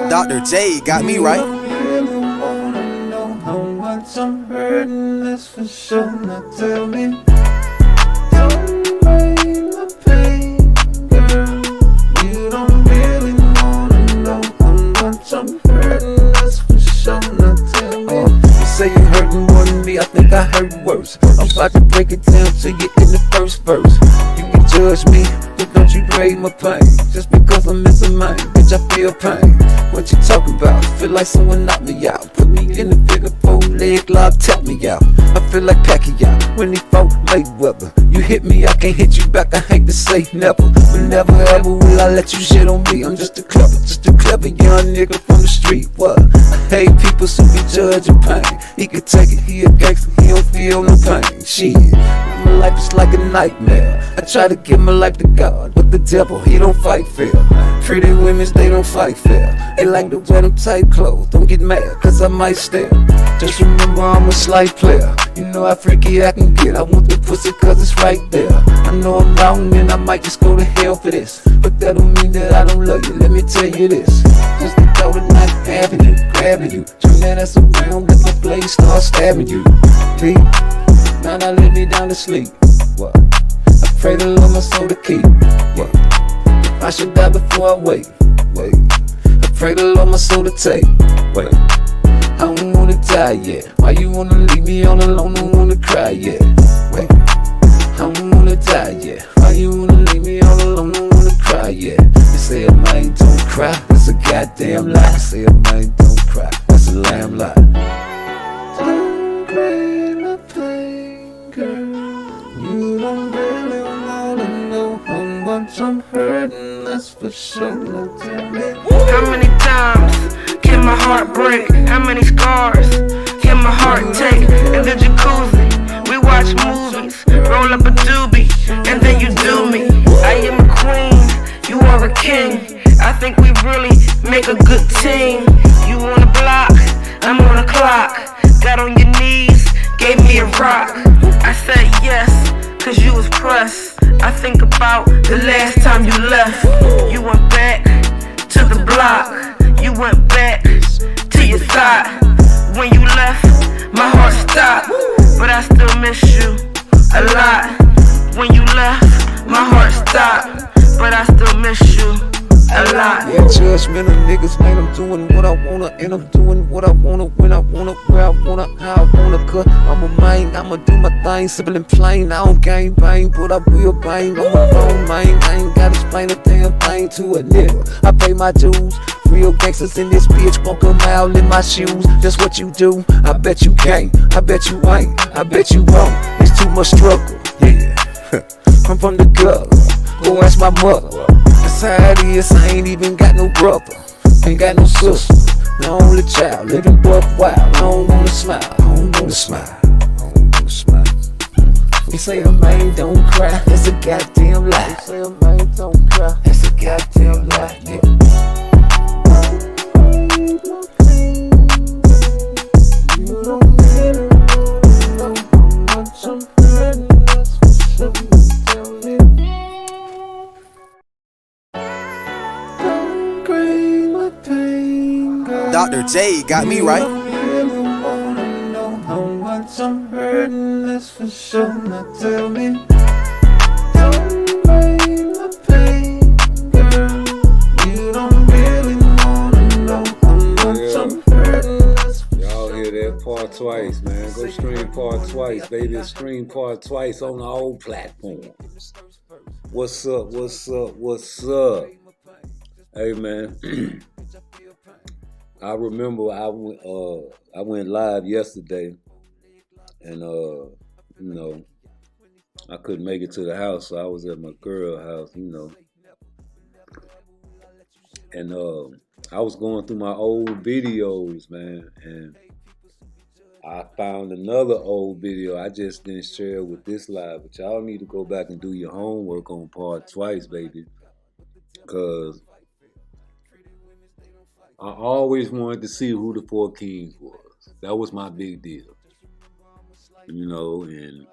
Dr. J got me right. Really wanna know how much I'm hurting, that's for sure. Now tell me, don't blame my pain, girl. You don't really wanna know how much I'm hurting, that's for sure. Now tell me. You say you're hurting more than me, I think I hurt worse. I'm about to break it down to you in the first verse. You can judge me, but don't you grade my pain. Just because I'm missing mine, bitch, I feel pain. What you talking about? Feel like someone knocked me out. Put me in the figure 4 leg lock, tap me out. I feel like Pacquiao when he fought Mayweather. You hit me, I can't hit you back, I hate to say never. But never ever will I let you shit on me. I'm just a clever young nigga from the street. What? I hate people who be judging pain. He could take it, he a gangster, he don't feel no pain. Shit, my life is like a nightmare. I try to give my life to God, but the devil, he don't fight fair. Pretty women, they don't fight fair. They like to wear them tight clothes, don't get mad, cause I might stare. Just remember I'm a slight player. You know how freaky I can get, I want the pussy cause it's right there. I know I'm wrong and I might just go to hell for this, but that don't mean that I don't love you, let me tell you this. Just the thought of not having you, grabbing you, turn that ass around, let my blade start stabbing you. Please, now lay me down to sleep. What? I pray the Lord my soul to keep. What? I should die before I wait. I pray the Lord my soul to take. Wait, I don't wanna die yet. Why you wanna leave me all alone? Don't wanna cry yet. Wait, I don't wanna die yet. Why you wanna leave me all alone? Don't wanna cry yet. They say a man don't cry, that's a goddamn lie. They say a man don't cry, that's a lamb lie. Don't cry my pain, girl. You don't really wanna know how much I'm hurting, that's for sure. Now tell me, how many times can my heart break? How many scars can my heart take? In the jacuzzi, we watch movies, roll up a doobie, and then you do me. I am a queen, you are a king. I think we really make a good team. You on a block, I'm on a clock. Got on your knees, gave me a rock. I said yes, cause you was pressed. I think about the last time you left. You went back to the block. You went back to your thought. When you left, my heart stopped. But I still miss you a lot. When you left, my heart stopped. But I still miss you a lot. yeah, judgmental niggas, man, I'm doing what I wanna, and I'm doing what I wanna, when I wanna, where I wanna, how I wanna. Cause I'm a man, I'ma do my thing, simple and plain. I don't gang bang, but I will bang. I'm a grown man, I ain't gotta explain a damn thing to a nigga. I pay my dues. Real gangsters in this bitch won't come out in my shoes. That's what you do. I bet you can't, I bet you ain't, I bet you won't. It's too much struggle, yeah. I'm from the gutter, go ask my mother. That's how it is, I ain't even got no brother, ain't got no sister, no only child, living buck wild. I don't wanna smile, I don't wanna smile, I don't wanna smile. They say a man don't cry, that's a goddamn lie. They say a man don't cry, that's a goddamn lie, yeah. You don't really know how much I'm hurting, that's for sure. Tell me, don't grade my pain, girl. Dr. J got me right. You really wanna know how much I'm hurting, that's for sure. Now tell me, don't grade my pain, girl. You don't really wanna know how much I'm hurting, that's for sure. Y'all hear that? PARTTWICE, man. Go stream PARTTWICE, baby. Stream PARTTWICE on all platforms. What's up? What's up? What's up? Hey, man. I remember I went live yesterday, and you know, I couldn't make it to the house, so I was at my girl's house, you know, and I was going through my old videos, man, and I found another old video. I just didn't share it with this live, but y'all need to go back and do your homework on PARTTWICE, baby, because I always wanted to see who the Four Kings was. That was my big deal, you know. And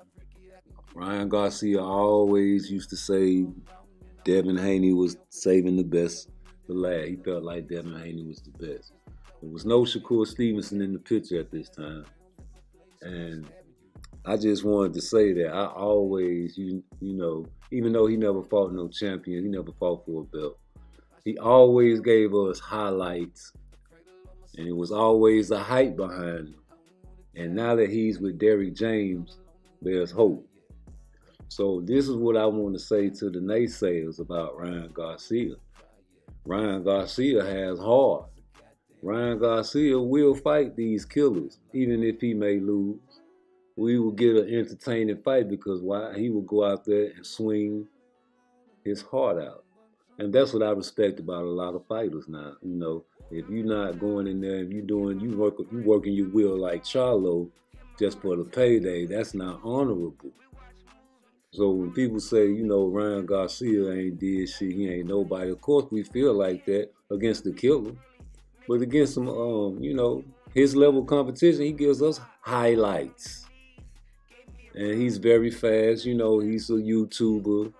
Ryan Garcia always used to say Devin Haney was saving the best the lad. He felt like Devin Haney was the best. There was no Shakur Stevenson in the picture at this time. And I just wanted to say that I always, you know, even though he never fought no champion, he never fought for a belt, he always gave us highlights. And it was always a hype behind him. And now that he's with Derrick James, there's hope. So this is what I want to say to the naysayers about Ryan Garcia. Ryan Garcia has heart. Ryan Garcia will fight these killers, even if he may lose. We will get an entertaining fight because why? He will go out there and swing his heart out. And that's what I respect about a lot of fighters now. You know, if you're not going in there and you working your will like Charlo just for the payday, that's not honorable. So when people say, you know, Ryan Garcia ain't did shit, he ain't nobody, of course we feel like that against the killer. But against some, you know, his level competition, he gives us highlights. And he's very fast, you know, he's a YouTuber.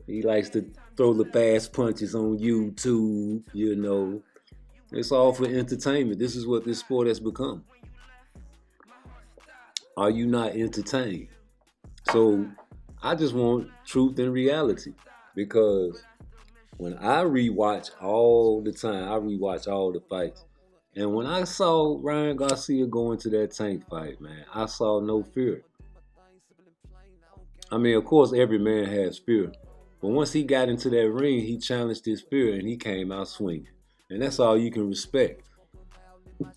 He likes to throw the fast punches on YouTube, you know. It's all for entertainment. This is what this sport has become. Are you not entertained? So I just want truth and reality, because when I rewatch all the time, I rewatch all the fights. And when I saw Ryan Garcia go into that Tank fight, man, I saw no fear. I mean, of course, every man has fear. But once he got into that ring, he challenged his fear and he came out swinging. And that's all you can respect.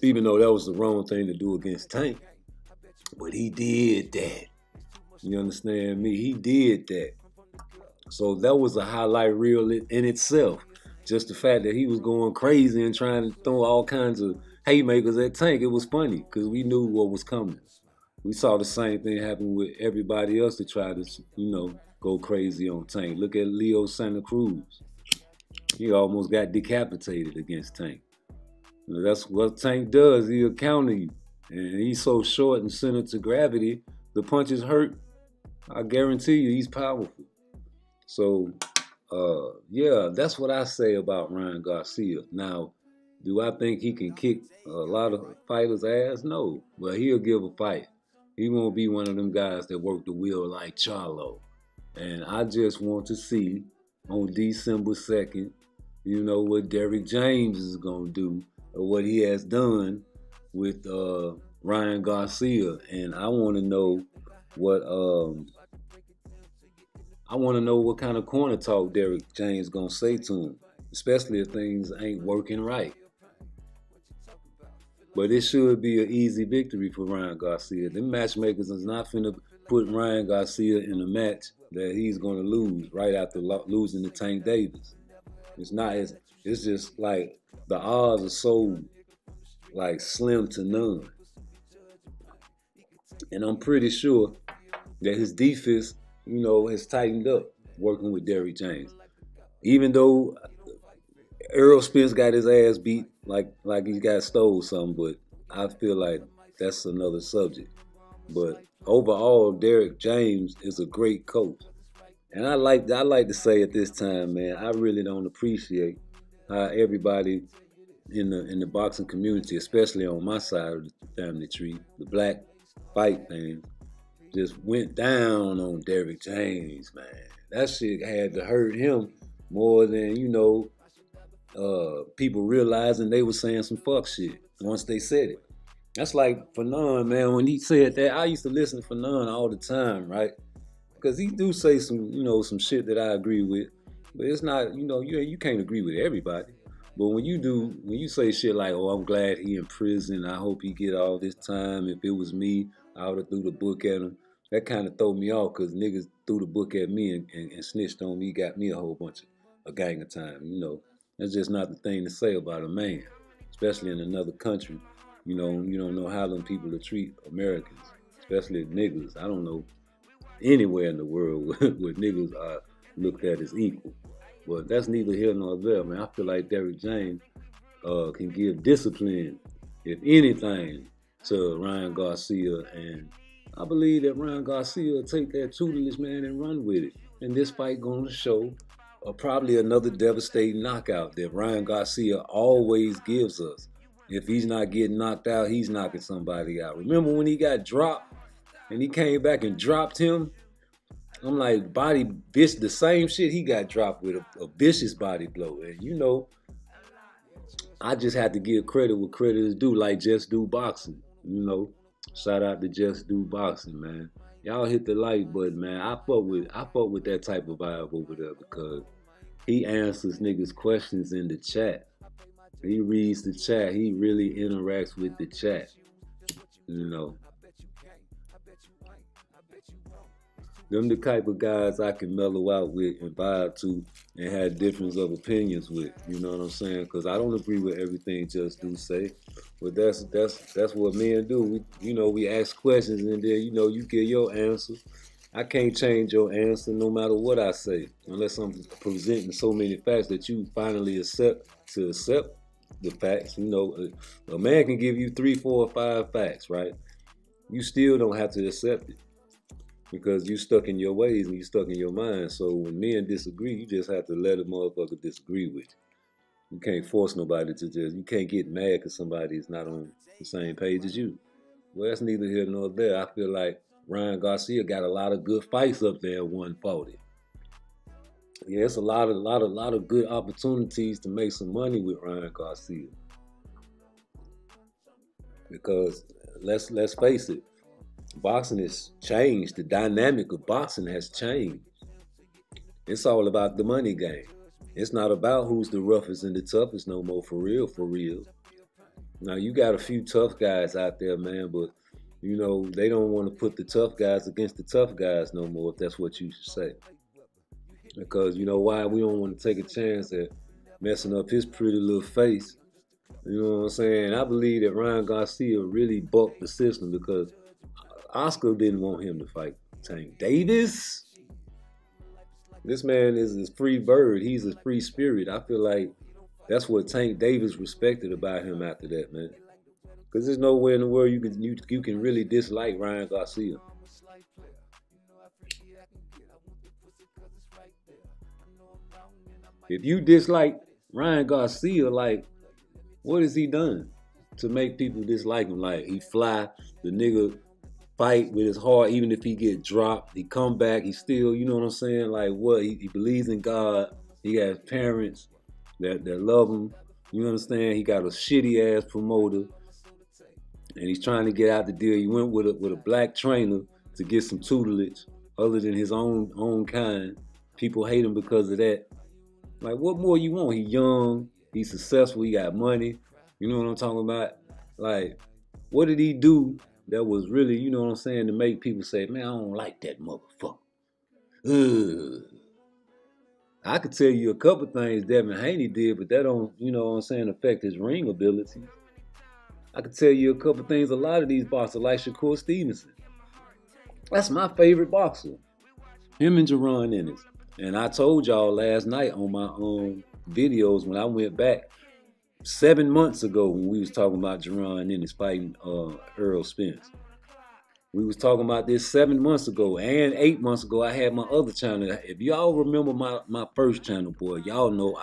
Even though that was the wrong thing to do against Tank. But he did that. You understand me? He did that. So that was a highlight reel in itself. Just the fact that he was going crazy and trying to throw all kinds of haymakers at Tank, it was funny because we knew what was coming. We saw the same thing happen with everybody else that tried to, you know, go crazy on Tank. Look at Leo Santa Cruz. He almost got decapitated against Tank. You know, that's what Tank does. He'll counter you. And he's so short and centered to gravity, the punches hurt. I guarantee you he's powerful. So, yeah, that's what I say about Ryan Garcia. Now, do I think he can kick a lot of fighters' ass? No, but he'll give a fight. He won't be one of them guys that work the wheel like Charlo. And I just want to see on December 2nd, you know, what Derrick James is going to do or what he has done with Ryan Garcia. And I want to know what kind of corner talk Derrick James going to say to him, especially if things ain't working right. But it should be an easy victory for Ryan Garcia. Them matchmakers is not finna put Ryan Garcia in a match that he's going to lose right after losing to Tank Davis. It's not. It's just like the odds are so like slim to none. And I'm pretty sure that his defense, you know, has tightened up working with Derrick James. Even though Errol Spence got his ass beat like he got stole something, but I feel like that's another subject. But overall, Derrick James is a great coach. And I like to say at this time, man, I really don't appreciate how everybody in the boxing community, especially on my side of the family tree, the black fight fans, just went down on Derrick James, man. That shit had to hurt him more than, you know, people realizing they were saying some fuck shit once they said it. That's like Fanon, man. When he said that, I used to listen to Fanon all the time, right? Because he do say some, you know, some shit that I agree with. But it's not, you know, you can't agree with everybody. But when you say shit like, oh, I'm glad he in prison, I hope he get all this time. If it was me, I would have threw the book at him. That kind of throw me off because niggas threw the book at me and snitched on me, got me a whole bunch of a gang of time, you know. That's just not the thing to say about a man, especially in another country. You know, you don't know how them people to treat Americans, especially niggas. I don't know anywhere in the world where niggas are looked at as equal. But that's neither here nor there, man. I feel like Derrick James can give discipline, if anything, to Ryan Garcia. And I believe that Ryan Garcia will take that tutelage, man, and run with it. And this fight going to show probably another devastating knockout that Ryan Garcia always gives us. If he's not getting knocked out, he's knocking somebody out. Remember when he got dropped and he came back and dropped him? I'm like, the same shit he got dropped with, a vicious body blow. And you know, I just had to give credit where credit is due, like Just Do Boxing. You know, shout out to Just Do Boxing, man. Y'all hit the like button, man. I fuck with that type of vibe over there because he answers niggas' questions in the chat. He reads the chat. He really interacts with the chat. You know. Them the type of guys I can mellow out with and vibe to and have difference of opinions with. You know what I'm saying? Because I don't agree with everything Just Do say. But that's what men do. We ask questions and then, you get your answer. I can't change your answer no matter what I say. Unless I'm presenting so many facts that you finally accept the facts. You know, a man can give you 3, 4, or 5 facts, right? You still don't have to accept it. Because you stuck in your ways and you stuck in your mind. So when men disagree, you just have to let a motherfucker disagree with you. You can't force nobody you can't get mad because somebody is not on the same page as you. Well, that's neither here nor there. I feel like Ryan Garcia got a lot of good fights up there at 140. Yeah, it's a lot of good opportunities to make some money with Ryan Garcia. Because let's face it, boxing has changed. The dynamic of boxing has changed. It's all about the money game. It's not about who's the roughest and the toughest no more, for real, for real. Now, you got a few tough guys out there, man, but, they don't want to put the tough guys against the tough guys no more, if that's what you should say. Because, you know why? We don't want to take a chance at messing up his pretty little face. You know what I'm saying? I believe that Ryan Garcia really bucked the system because Oscar didn't want him to fight Tank Davis. This man is a free bird. He's a free spirit. I feel like that's what Tank Davis respected about him after that, man. Because there's nowhere in the world you can really dislike Ryan Garcia. If you dislike Ryan Garcia, like, what has he done to make people dislike him? Like, he fly, the nigga fight with his heart, even if he get dropped, he come back, he still, you know what I'm saying? Like, what? He believes in God. He has parents that love him. You understand? He got a shitty ass promoter, and he's trying to get out the deal. He went with a black trainer to get some tutelage, other than his own kind. People hate him because of that. Like, what more you want? He young, he's successful, he got money. You know what I'm talking about? Like, what did he do that was really, you know what I'm saying, to make people say, man, I don't like that motherfucker. Ugh. I could tell you a couple things Devin Haney did, but that don't, you know what I'm saying, affect his ring ability. I could tell you a couple things a lot of these boxers, like Shakur Stevenson. That's my favorite boxer. Him and Jaron Ennis. And I told y'all last night on my videos when I went back 7 months ago when we was talking about Jaron Ennis fighting Earl Spence. We was talking about this 7 months ago, and 8 months ago I had my other channel. If y'all remember my first channel, boy, y'all know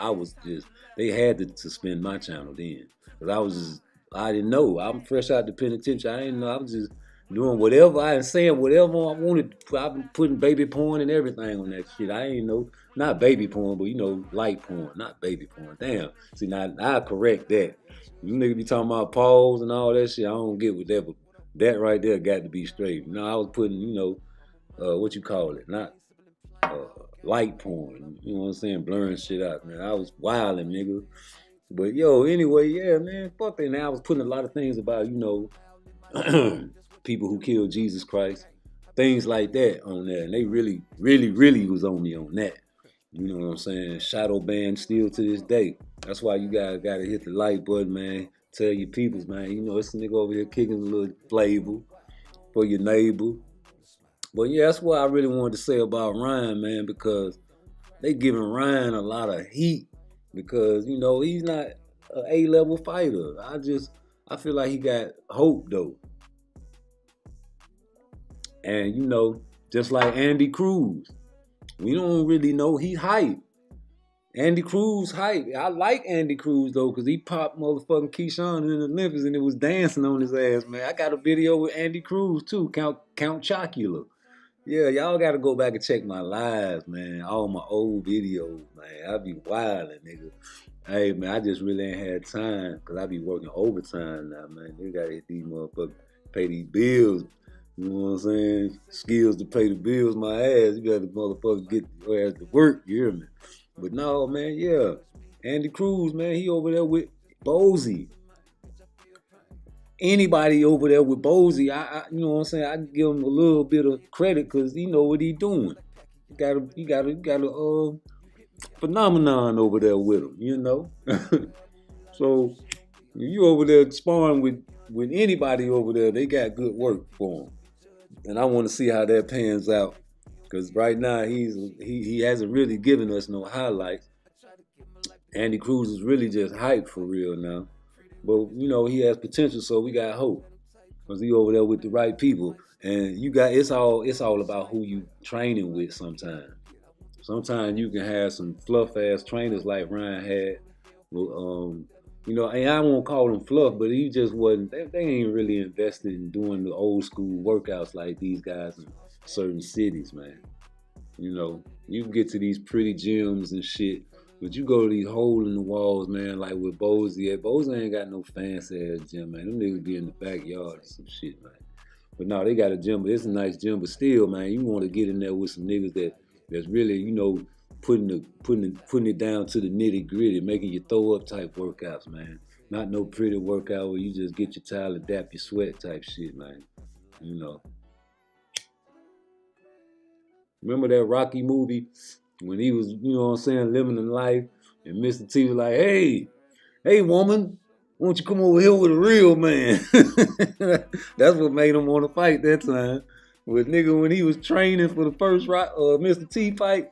they had to suspend my channel then. Because I didn't know. I'm fresh out the penitentiary. I didn't know. I was just doing whatever I was saying, whatever I wanted. I've been putting baby porn and everything on that shit. I ain't know. Not baby porn, but light porn, not baby porn. Damn. See, now I correct that. You niggas be talking about pause and all that shit. I don't get with that, but that right there got to be straight. I was putting, what you call it, not light porn. You know what I'm saying? Blurring shit out, man. I was wilding, nigga. But anyway, yeah, man, fuck that. Now I was putting a lot of things about, people who killed Jesus Christ, things like that on there. And they really, really, really was on me on that. You know what I'm saying? Shadow banned still to this day. That's why you guys got to hit the like button, man. Tell your peoples, man. It's a nigga over here kicking a little flavor for your neighbor. But yeah, that's what I really wanted to say about Ryan, man, because they giving Ryan a lot of heat because, he's not an A-level fighter. I feel like he got hope, though. And, just like Andy Cruz, we don't really know. He hype. Andy Cruz hype. I like Andy Cruz though, cause he popped motherfucking Keyshawn in the Olympics and it was dancing on his ass, man. I got a video with Andy Cruz too, Count Chocula. Yeah, y'all gotta go back and check my lives, man. All my old videos, man. I be wildin', nigga. Hey, man, I just really ain't had time, cause I be working overtime now, man. They gotta hit these motherfuckers, pay these bills. You know what I'm saying? Skills to pay the bills, my ass. You gotta motherfucker get your ass to work, you hear me? But no, man, yeah. Andy Cruz, man, he over there with Bozy. Anybody over there with Bozy, I you know what I'm saying? I give him a little bit of credit because he know what he doing. He got a phenomenon over there with him, you know. So you over there sparring with anybody over there, they got good work for him. And I want to see how that pans out, because right now he hasn't really given us no highlights. Andy Cruz is really just hype for real now, but you know he has potential, so we got hope, because he over there with the right people. And you got it's all about who you training with. Sometimes you can have some fluff ass trainers like Ryan had. You know, and I won't call them fluff, but he just wasn't. They ain't really invested in doing the old school workouts like these guys in certain cities, man. You know, you can get to these pretty gyms and shit, but you go to these hole in the walls, man, like with Bozy. Bozy ain't got no fancy ass gym, man. Them niggas be in the backyard or some shit, man. But no, they got a gym, but it's a nice gym. But still, man, you want to get in there with some niggas that's really, you know, putting it down to the nitty gritty, making you throw up type workouts, man. Not no pretty workout where you just get your towel, adapt your sweat type shit, man. You know. Remember that Rocky movie when he was, you know what I'm saying, living in life, and Mr. T was like, hey woman, why don't you come over here with a real man? That's what made him want to fight that time. But nigga, when he was training for the first Mr. T fight,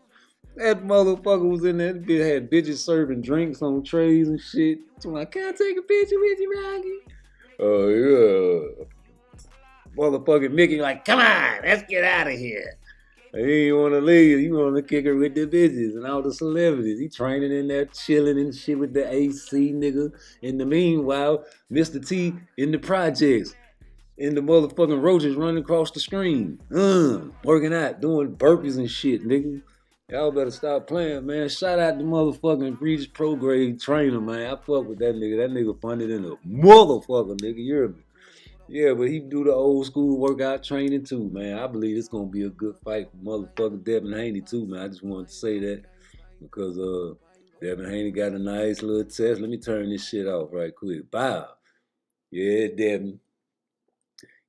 that motherfucker was in there. That bitch had bitches serving drinks on trays and shit. So I'm like, can I take a picture with you, Rocky? Oh, yeah. Motherfucking Mickey like, come on, let's get out of here. He ain't want to leave. He want to kick her with the bitches and all the celebrities. He training in there, chilling and shit with the AC nigga. In the meanwhile, Mr. T in the projects. And the motherfucking roaches running across the screen. Working out, doing burpees and shit, nigga. Y'all better stop playing, man. Shout out to motherfucking Regis Prograde trainer, man. I fuck with that nigga. That nigga funded in a motherfucker, nigga. You hear me? Yeah, but he do the old school workout training too, man. I believe it's gonna be a good fight for motherfucking Devin Haney too, man. I just wanted to say that because Devin Haney got a nice little test. Let me turn this shit off right quick. Bow. Yeah, Devin.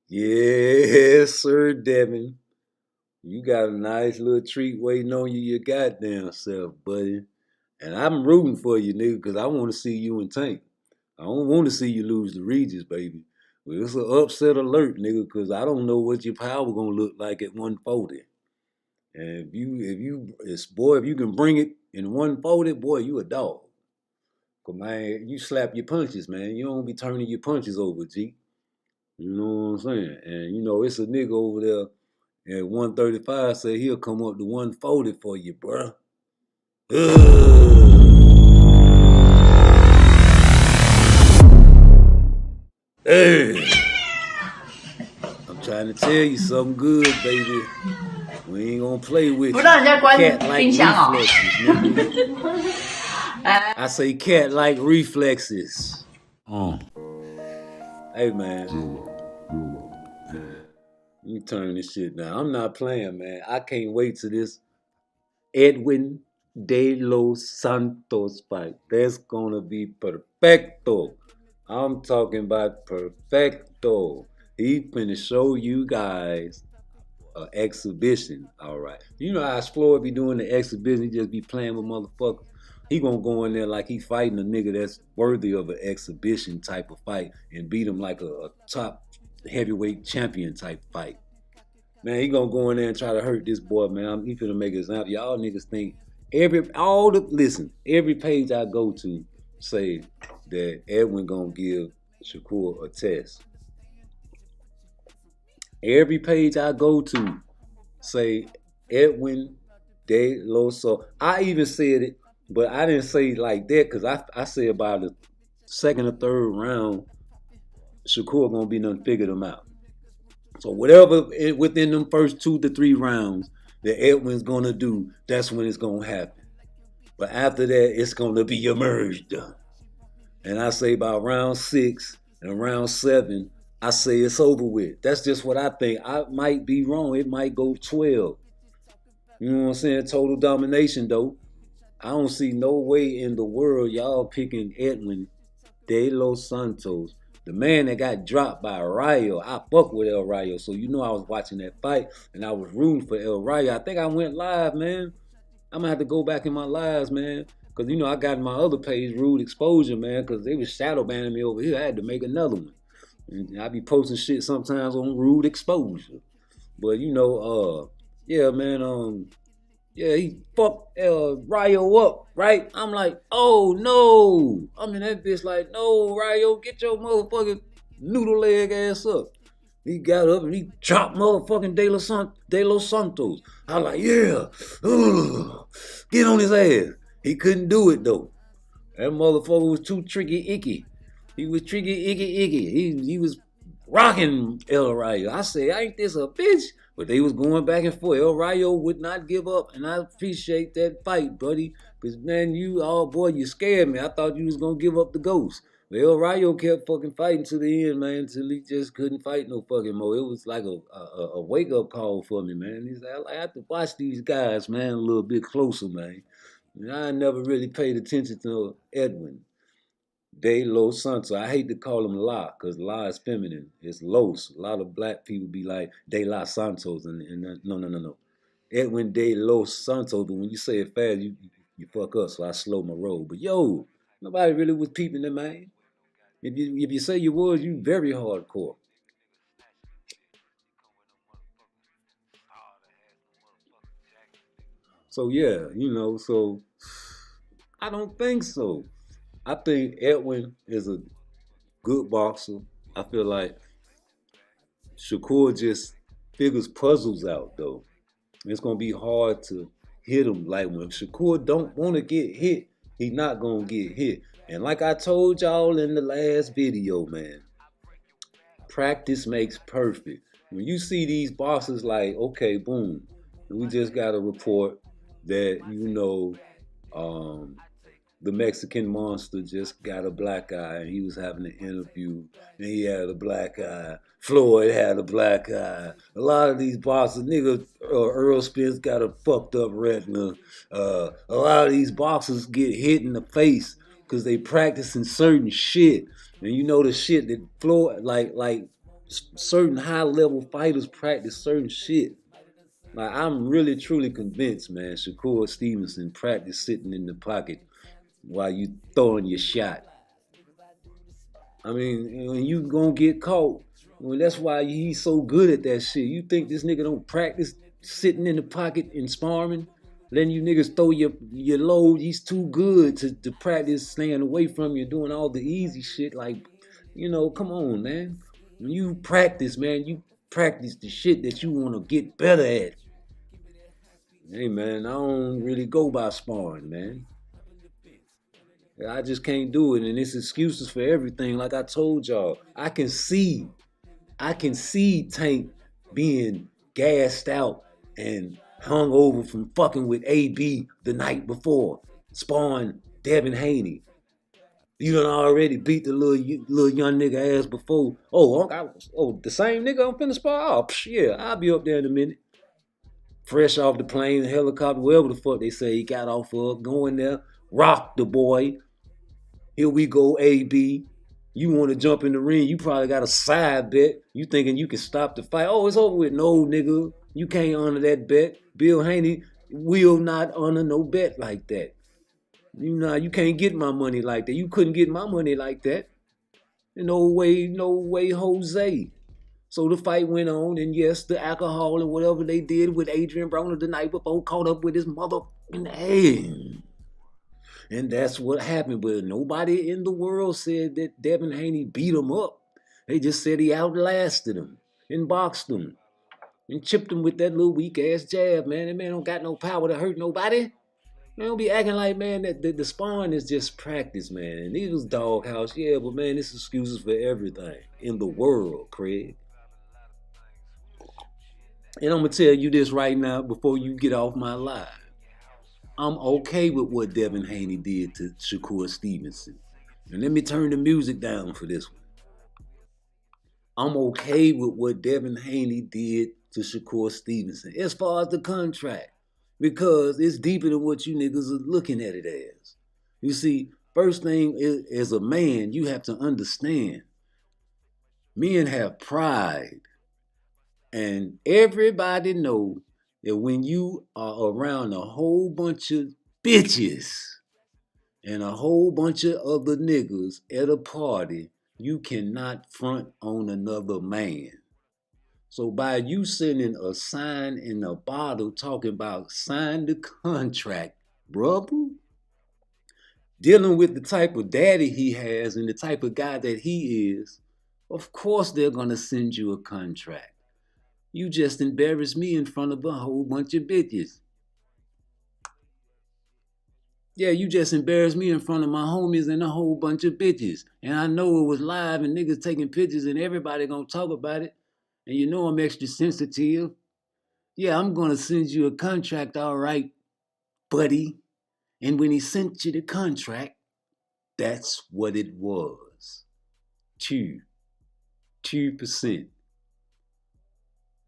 Yes, sir, Devin. You got a nice little treat waiting on you, your goddamn self, buddy. And I'm rooting for you, nigga, because I want to see you in Tank. I don't want to see you lose to Regis, baby. Well, it's an upset alert, nigga, because I don't know what your power gonna look like at 140. And if you can bring it in 140, boy, you a dog. Cause man, you slap your punches, man. You don't be turning your punches over, G. You know what I'm saying? And you know, it's a nigga over there at 135 say he'll come up to 140 for you, bruh. Hey, I'm trying to tell you something good, baby. We ain't gonna play with you. Cat-like reflexes, nigga. I say cat-like reflexes. Hey, man. Let me turn this shit down. I'm not playing, man. I can't wait till this Edwin De Los Santos fight. That's gonna be perfecto. I'm talking about perfecto. He finna show you guys an exhibition, all right. You know how Floyd be doing the exhibition, he just be playing with motherfuckers. He gonna go in there like he fighting a nigga that's worthy of an exhibition type of fight and beat him like a top heavyweight champion type fight. Man, he gonna go in there and try to hurt this boy, man. He finna make an example. Y'all niggas think every page I go to say that Edwin gonna give Shakur a test. Every page I go to say Edwin De Los Santos. I even said it But I didn't say like that because I say about the second or third round, Shakur gonna be done figure them out. So whatever within them first 2 to 3 rounds that Edwin's gonna do, that's when it's gonna happen. But after that, it's gonna be emerged. And I say by round 6 and round 7, I say it's over with. That's just what I think. I might be wrong. It might go 12. You know what I'm saying? Total domination though. I don't see no way in the world y'all picking Edwin De Los Santos, the man that got dropped by Rayo. I fuck with El Rayo, so you know I was watching that fight and I was rooting for El Rayo. I think I went live, man. I'm gonna have to go back in my lives, man. Cause you know I got my other page, Rude Exposure, man, cause they was shadow banning me over here. I had to make another one. And I be posting shit sometimes on Rude Exposure. But you know, yeah, man, yeah, he fucked Rayo up, right? I'm like, oh no. I mean, that bitch like, no, Rayo, get your motherfucking noodle leg ass up. He got up and he chopped motherfucking De Los Santos. I was like, yeah, get on his ass. He couldn't do it though. That motherfucker was too tricky icky. He was tricky icky. He was rocking El Rayo. I say, ain't this a bitch? But they was going back and forth. El Rayo would not give up, and I appreciate that fight, buddy. Because, man, you scared me. I thought you was going to give up the ghost. But El Rayo kept fucking fighting to the end, man, until he just couldn't fight no fucking more. It was like a wake-up call for me, man. He's like, I have to watch these guys, man, a little bit closer, man. And I never really paid attention to Edwin De Los Santos. I hate to call him La, because La is feminine. It's Los. A lot of black people be like De La Santos, and no. Edwin De Los Santos, but when you say it fast, you fuck up, so I slow my roll. But yo, nobody really was peeping it, man. If you say you was, you very hardcore. So yeah, so I don't think so. I think Edwin is a good boxer. I feel like Shakur just figures puzzles out though. It's gonna be hard to hit him. Like when Shakur don't want to get hit, he not gonna get hit. And like I told y'all in the last video, man, practice makes perfect. When you see these boxers like, okay, boom, we just got a report that the Mexican monster just got a black eye and he was having an interview and he had a black eye. Floyd had a black eye. A lot of these boxers, nigga, Earl Spence got a fucked up retina. A lot of these boxers get hit in the face because they practicing certain shit. And you know the shit that Floyd, like certain high level fighters practice certain shit. Like I'm really truly convinced, man, Shakur Stevenson practiced sitting in the pocket while you throwing your shot. I mean, when you gonna get caught, well, that's why he's so good at that shit. You think this nigga don't practice sitting in the pocket and sparring, letting you niggas throw your load? He's too good to practice staying away from you, doing all the easy shit. Like, come on, man. When you practice, man, you practice the shit that you want to get better at. Hey, man, I don't really go by sparring, man. I just can't do it, and it's excuses for everything. Like I told y'all, I can see Tank being gassed out and hung over from fucking with AB the night before, sparring Devin Haney. You done already beat the little young nigga ass before. Oh, the same nigga I'm finna spar? Oh, yeah, I'll be up there in a minute. Fresh off the plane, the helicopter, wherever the fuck they say he got off of, going there, rock the boy. Here we go, AB. You want to jump in the ring, you probably got a side bet. You thinking you can stop the fight. Oh, it's over with. No, nigga. You can't honor that bet. Bill Haney will not honor no bet like that. You can't get my money like that. You couldn't get my money like that. No way, Jose. So the fight went on, and yes, the alcohol and whatever they did with Adrian Broner the night before caught up with his motherfucking head. And that's what happened. But nobody in the world said that Devin Haney beat him up. They just said he outlasted him and boxed him and chipped him with that little weak-ass jab, man. That man don't got no power to hurt nobody. Man, don't be acting like, man, that the sparring is just practice, man. And these was doghouse, yeah, but man, this excuses for everything in the world, Craig. And I'm gonna tell you this right now before you get off my live. I'm okay with what Devin Haney did to Shakur Stevenson. And let me turn the music down for this one. I'm okay with what Devin Haney did to Shakur Stevenson as far as the contract, because it's deeper than what you niggas are looking at it as. You see, first thing is, as a man, you have to understand, men have pride. And everybody know that when you are around a whole bunch of bitches and a whole bunch of other niggas at a party, you cannot front on another man. So by you sending a sign in a bottle talking about sign the contract, brother, dealing with the type of daddy he has and the type of guy that he is, of course they're going to send you a contract. You just embarrassed me in front of a whole bunch of bitches. Yeah, you just embarrassed me in front of my homies and a whole bunch of bitches. And I know it was live and niggas taking pictures and everybody gonna talk about it. And you know I'm extra sensitive. Yeah, I'm gonna send you a contract, all right, buddy. And when he sent you the contract, that's what it was. 2%.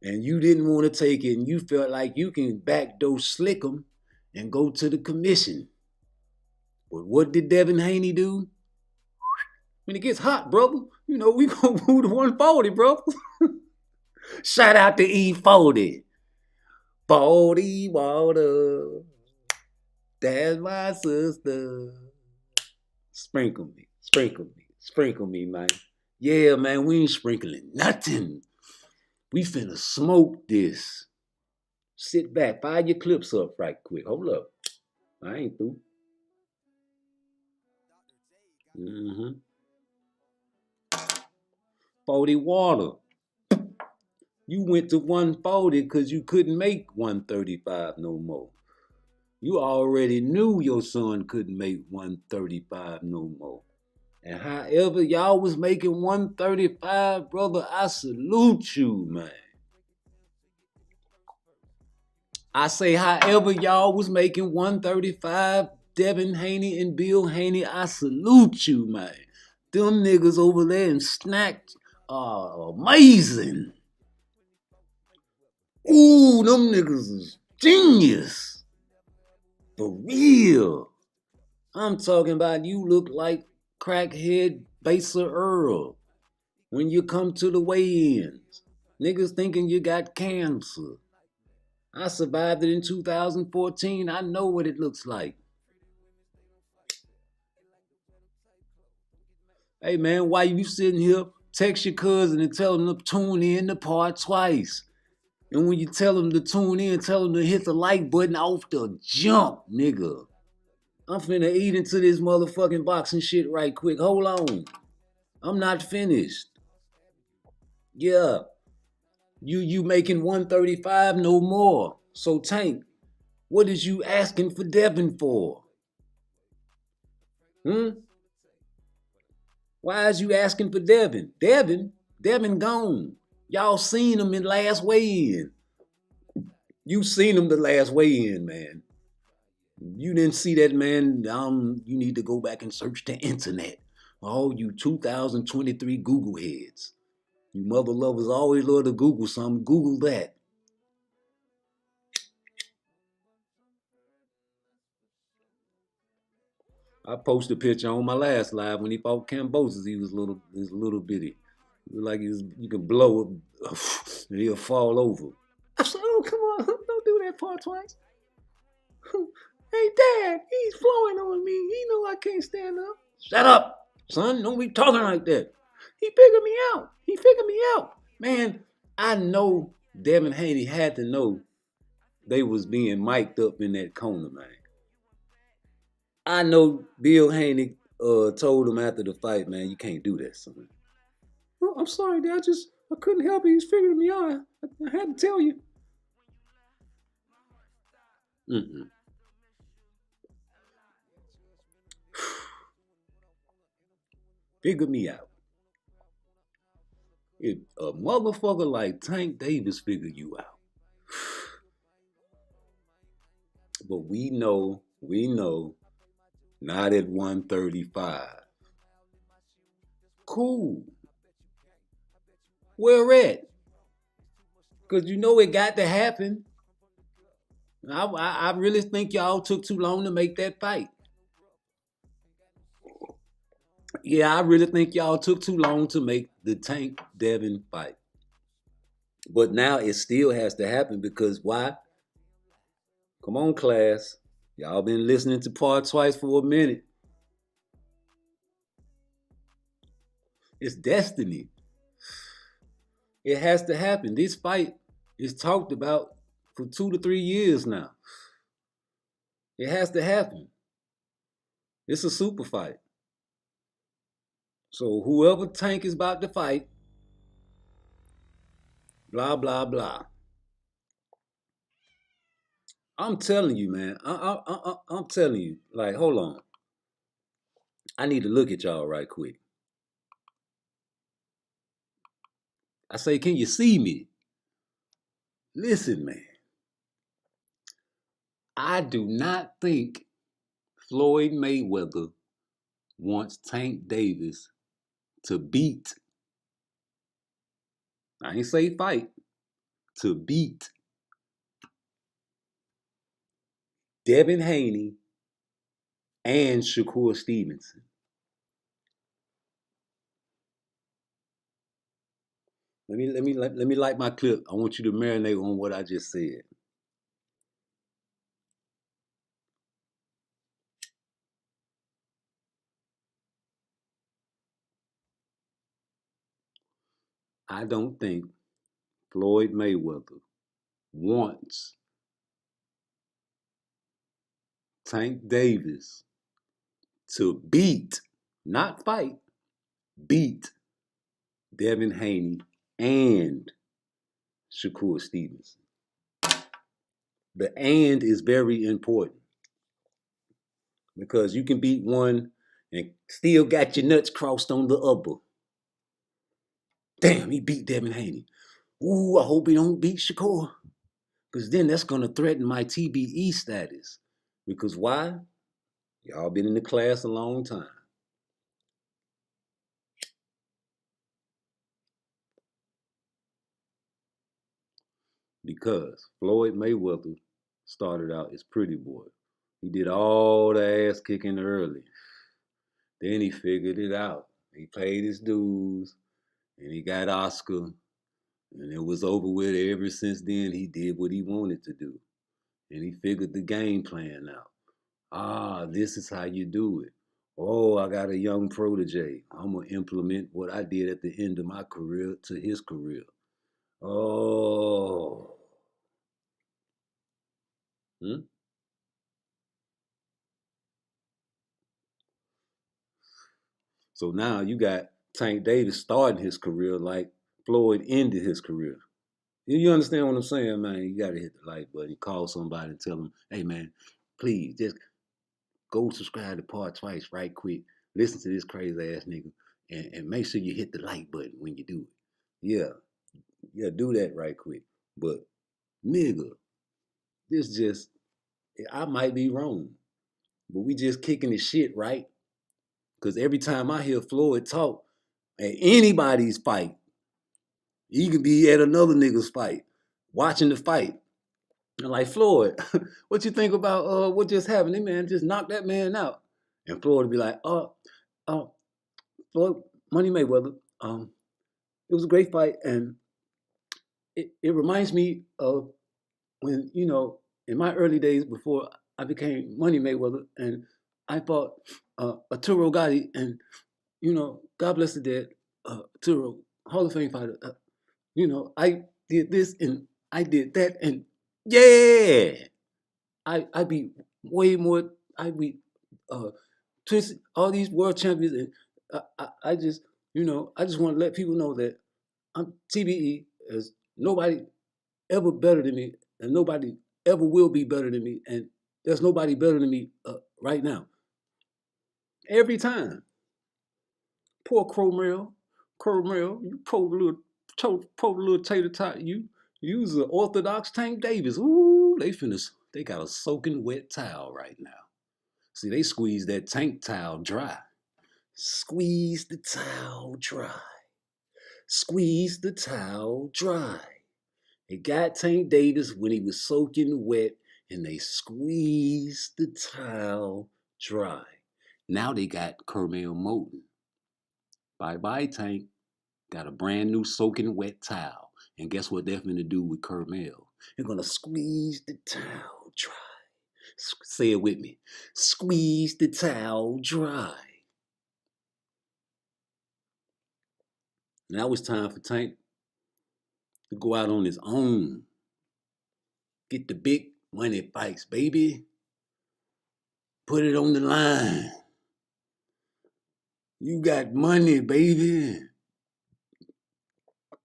And you didn't want to take it, and you felt like you can backdoor slick them and go to the commission. But what did Devin Haney do? When it gets hot, brother, you know, we gonna move to 140, brother. Shout out to E40. 40 water. That's my sister. Sprinkle me, man. Yeah, man, we ain't sprinkling nothing. We finna smoke this. Sit back, fire your clips up right quick. Hold up. I ain't through. 40 water. You went to 140 because you couldn't make 135 no more. You already knew your son couldn't make 135 no more. And however y'all was making 135, brother, I salute you, man. I say however y'all was making 135, Devin Haney and Bill Haney, I salute you, man. Them niggas over there and snacked are amazing. Ooh, them niggas is genius. For real. I'm talking about you look like crackhead Baser Earl when you come to the weigh-ins. Niggas thinking you got cancer. I survived it in 2014. I know what it looks like. Hey man, why you sitting here, text your cousin and tell them to tune in to Part Twice. And when you tell them to tune in, tell them to hit the like button off the jump, nigga. I'm finna eat into this motherfucking boxing shit right quick. Hold on. I'm not finished. Yeah. You making 135 no more. So Tank, what is you asking for Devin for? Why is you asking for Devin? Devin gone. Y'all seen him in last weigh-in. You seen him the last weigh-in, man. You didn't see that, man. You need to go back and search the internet. Oh, you 2023 Google heads. You mother lovers always love to Google something. Google that. I posted a picture on my last live when he fought Cambosis. He was little bitty. Like you can blow it and he'll fall over. I said, oh, come on, don't do that Part Twice. Hey, Dad, he's flowing on me. He know I can't stand up. Shut up, son. Don't be talking like that. He figured me out. Man, I know Devin Haney had to know they was being mic'd up in that corner, man. I know Bill Haney told him after the fight, man, you can't do that, son. Oh, I'm sorry, Dad. I couldn't help it. He's figuring me out. I had to tell you. Figure me out. If a motherfucker like Tank Davis figure you out, but we know, not at 135. Cool. Where at? Because you know it got to happen. I really think y'all took too long to make that fight. Yeah, I really think y'all took too long to make the Tank Devin fight. But now it still has to happen because why? Come on, class. Y'all been listening to PARTTWICE for a minute. It's destiny. It has to happen. This fight is talked about for 2 to 3 years now. It has to happen. It's a super fight. So whoever Tank is about to fight, blah, blah, blah. I'm telling you, man. I'm telling you. Like, hold on. I need to look at y'all right quick. I say, can you see me? Listen, man. I do not think Floyd Mayweather wants Tank Davis to beat. I ain't say fight. To beat Devin Haney and Shakur Stevenson. Let me light my clip. I want you to marinate on what I just said. I don't think Floyd Mayweather wants Tank Davis to beat, not fight, beat Devin Haney and Shakur Stevenson. The and is very important because you can beat one and still got your nuts crossed on the other. Damn, he beat Devin Haney. Ooh, I hope he don't beat Shakur. Because then that's going to threaten my TBE status. Because why? Y'all been in the class a long time. Because Floyd Mayweather started out as pretty boy. He did all the ass kicking early. Then he figured it out. He paid his dues and he got Oscar. And it was over with. Ever since then, he did what he wanted to do. And he figured the game plan out. Ah, this is how you do it. Oh, I got a young protege. I'm going to implement what I did at the end of my career to his career. Oh. So now you got Tank Davis starting his career like Floyd ended his career. You understand what I'm saying, man? You got to hit the like button. Call somebody and tell them, hey, man, please just go subscribe to PARTTWICE right quick. Listen to this crazy ass nigga and make sure you hit the like button when you do it. Yeah, do that right quick. But nigga, this just, I might be wrong, but we just kicking the shit, right? Because every time I hear Floyd talk at anybody's fight, he could be at another nigga's fight, watching the fight. And like, Floyd, what you think about what just happened? Hey, man, just knock that man out. And Floyd would be like, Floyd, Money Mayweather, it was a great fight. And it reminds me of when, in my early days before I became Money Mayweather and I fought Arturo Gatti and, God bless the dead, Arturo, Hall of Fame fighter. I did this and I did that and yeah, I beat way more. I beat all these world champions and I just, I just want to let people know that I'm TBE as nobody ever better than me and nobody ever will be better than me and there's nobody better than me right now. Every time. Poor Cromwell. Cromwell, you poor little tater tot. You was an Orthodox Tank Davis. Ooh, they got a soaking wet towel right now. See, they squeezed that tank towel dry. Squeeze the towel dry. Squeeze the towel dry. They got Tank Davis when he was soaking wet, and they squeezed the towel dry. Now they got Kermel Moton. Bye-bye, Tank. Got a brand new soaking wet towel. And guess what they're going to do with Kermel? They're going to squeeze the towel dry. Say it with me. Squeeze the towel dry. Now it's time for Tank to go out on his own. Get the big money fights, baby. Put it on the line. You got money, baby.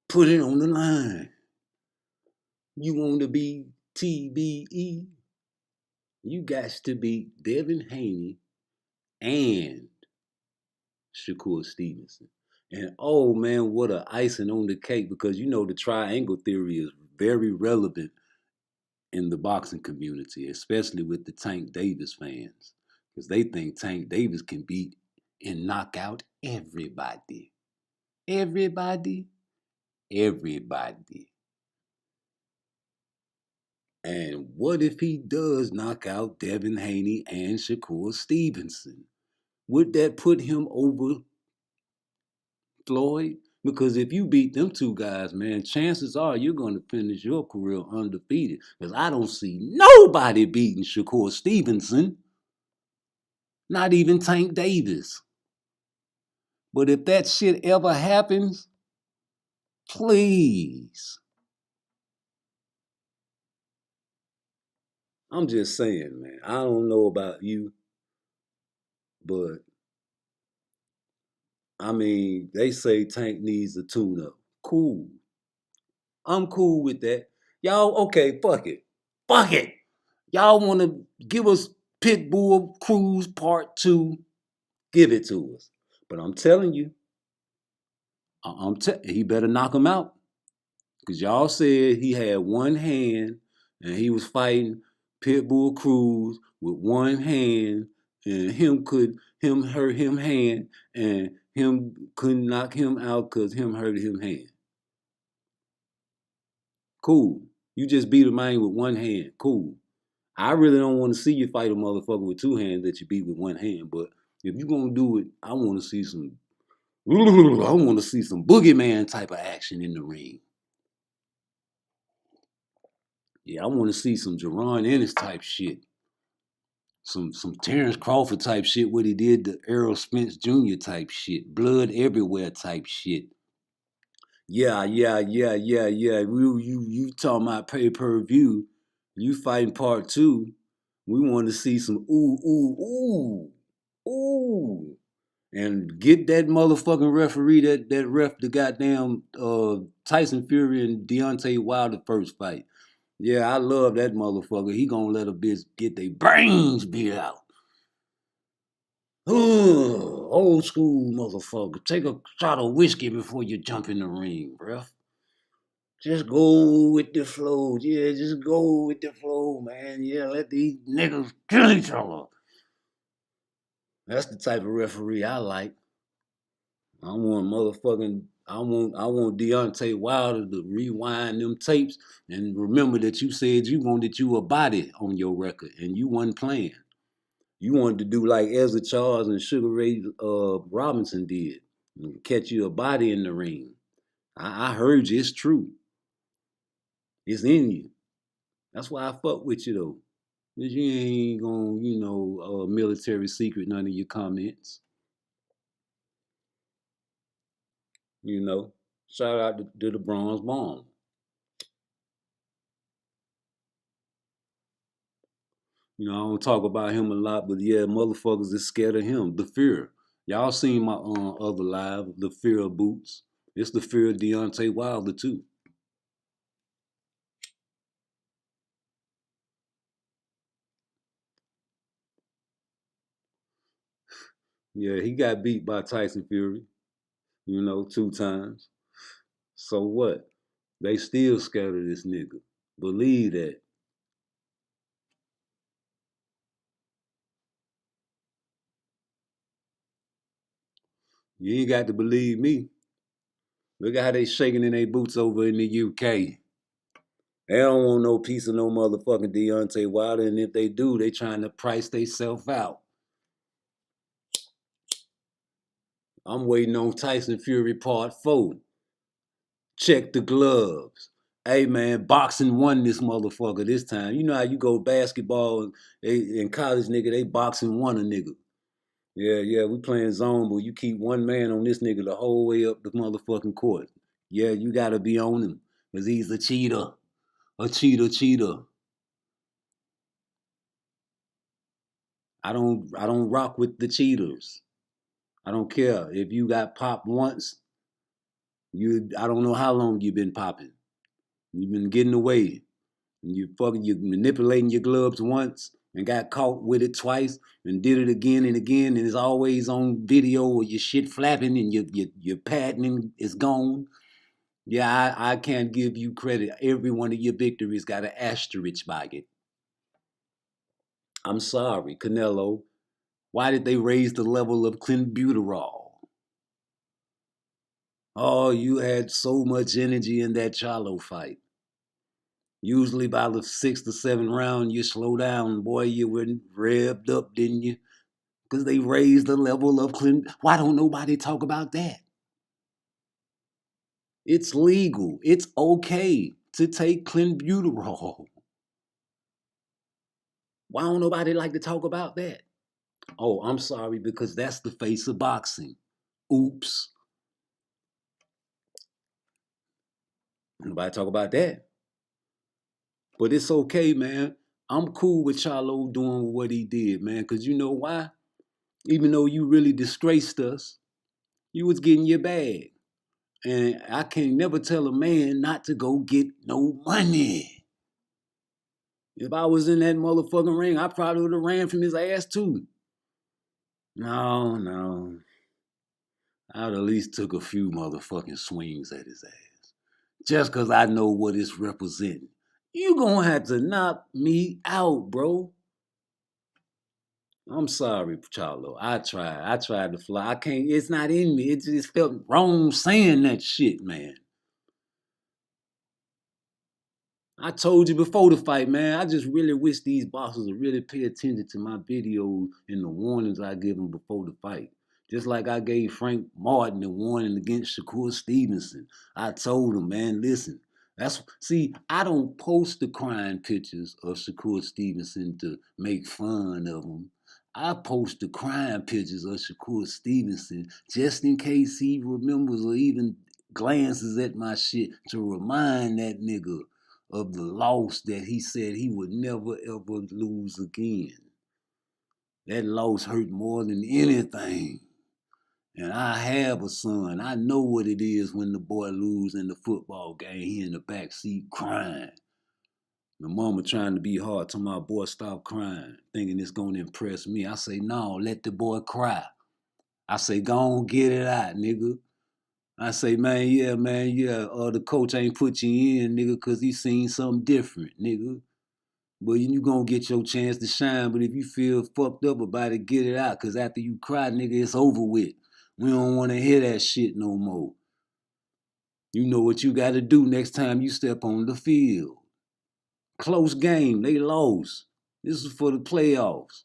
Put it on the line. You want to be TBE? You got to be Devin Haney and Shakur Stevenson. And oh man, what a icing on the cake, because you know the triangle theory is very relevant in the boxing community, especially with the Tank Davis fans, because they think Tank Davis can beat and knock out everybody. Everybody. And what if he does knock out Devin Haney and Shakur Stevenson? Would that put him over Floyd? Because if you beat them two guys, man, chances are you're going to finish your career undefeated. Because I don't see nobody beating Shakur Stevenson. Not even Tank Davis. But if that shit ever happens, please. I'm just saying, man. I don't know about you, but I mean, they say Tank needs a tune-up. Cool. I'm cool with that. Y'all, okay, fuck it. Fuck it. Y'all want to give us Pitbull Cruise Part 2? Give it to us. But I'm telling you, he better knock him out. Because y'all said he had one hand and he was fighting Pitbull Cruz with one hand, and him hurt him hand, and him couldn't knock him out because him hurt him hand. Cool. You just beat a man with one hand. Cool. I really don't want to see you fight a motherfucker with two hands that you beat with one hand, but if you're gonna do it, I want to see some boogeyman type of action in the ring. Yeah, I want to see some Jerron Ennis type shit. Some Terrence Crawford type shit, what he did to Errol Spence Jr. type shit. Blood everywhere type shit. Yeah. You talking about pay-per-view. You fighting Part 2. We want to see some ooh. And get that motherfucking referee that ref the goddamn Tyson Fury and Deontay Wilder first fight. Yeah, I love that motherfucker. He gonna let a bitch get their brains beat out. Ooh, old school motherfucker. Take a shot of whiskey before you jump in the ring, bruh. Just go with the flow. Yeah, just go with the flow, man. Yeah, let these niggas kill each other. That's the type of referee I like. I want Deontay Wilder to rewind them tapes and remember that you said you wanted you a body on your record and you wasn't playing. You wanted to do like Ezra Charles and Sugar Ray Robinson did, and catch you a body in the ring. I heard you. It's true. It's in you. That's why I fuck with you though. Cause you ain't gonna, military secret none of your comments. Shout out to the Bronze Bomb. I don't talk about him a lot, but yeah, motherfuckers is scared of him. The Fear. Y'all seen my other live, The Fear of Boots. It's The Fear of Deontay Wilder too. Yeah, he got beat by Tyson Fury. you know, 2 times. So what? They still scared of this nigga. Believe that. You ain't got to believe me. Look at how they shaking in their boots over in the UK. They don't want no piece of no motherfucking Deontay Wilder, and if they do, they trying to price theyself out. I'm waiting on Tyson Fury Part 4. Check the gloves. Hey man, boxing won this motherfucker this time. You know how you go basketball in college, nigga, they boxing won a nigga. Yeah, we playing zone, but you keep one man on this nigga the whole way up the motherfucking court. Yeah, you gotta be on him, cause he's a cheater. A cheater. I don't rock with the cheaters. I don't care. If you got popped once, I don't know how long you've been popping. You've been getting away. You manipulating your gloves once and got caught with it twice and did it again and again, and it's always on video or your shit flapping and your patenting is gone. Yeah, I can't give you credit. Every one of your victories got an asterisk by it. I'm sorry, Canelo. Why did they raise the level of clenbuterol? Oh, you had so much energy in that Charlo fight. Usually by the 6th or 7th round, you slow down, boy. You were revved up, didn't you? Because they raised the level of Why don't nobody talk about that? It's legal. It's okay to take clenbuterol. Why don't nobody like to talk about that? Oh, I'm sorry, because that's the face of boxing. Oops. Nobody talk about that. But it's okay, man. I'm cool with Charlo doing what he did, man, because you know why? Even though you really disgraced us, you was getting your bag. And I can't never tell a man not to go get no money. If I was in that motherfucking ring, I probably would have ran from his ass too. No. I'd at least took a few motherfucking swings at his ass. Just because I know what it's representing. You gonna have to knock me out, bro. I'm sorry, Charlo. I tried to fly. I can't, it's not in me. It just felt wrong saying that shit, man. I told you before the fight, man, I just really wish these bosses would really pay attention to my videos and the warnings I give them before the fight. Just like I gave Frank Martin the warning against Shakur Stevenson. I told him, man, listen, I don't post the crying pictures of Shakur Stevenson to make fun of him. I post the crying pictures of Shakur Stevenson just in case he remembers or even glances at my shit to remind that nigga of the loss that he said he would never ever lose again. That loss hurt more than anything. And I have a son. I know what it is when the boy loses in the football game. He in the back seat crying. The mama trying to be hard, telling my boy stop crying, thinking it's gonna impress me. I say, no, let the boy cry. I say, go on, get it out, nigga. I say, man, yeah, the coach ain't put you in, nigga, because he seen something different, nigga. But you gonna get your chance to shine, but if you feel fucked up about it, get it out, because after you cry, nigga, it's over with. We don't want to hear that shit no more. You know what you got to do next time you step on the field. Close game, they lost. This is for the playoffs.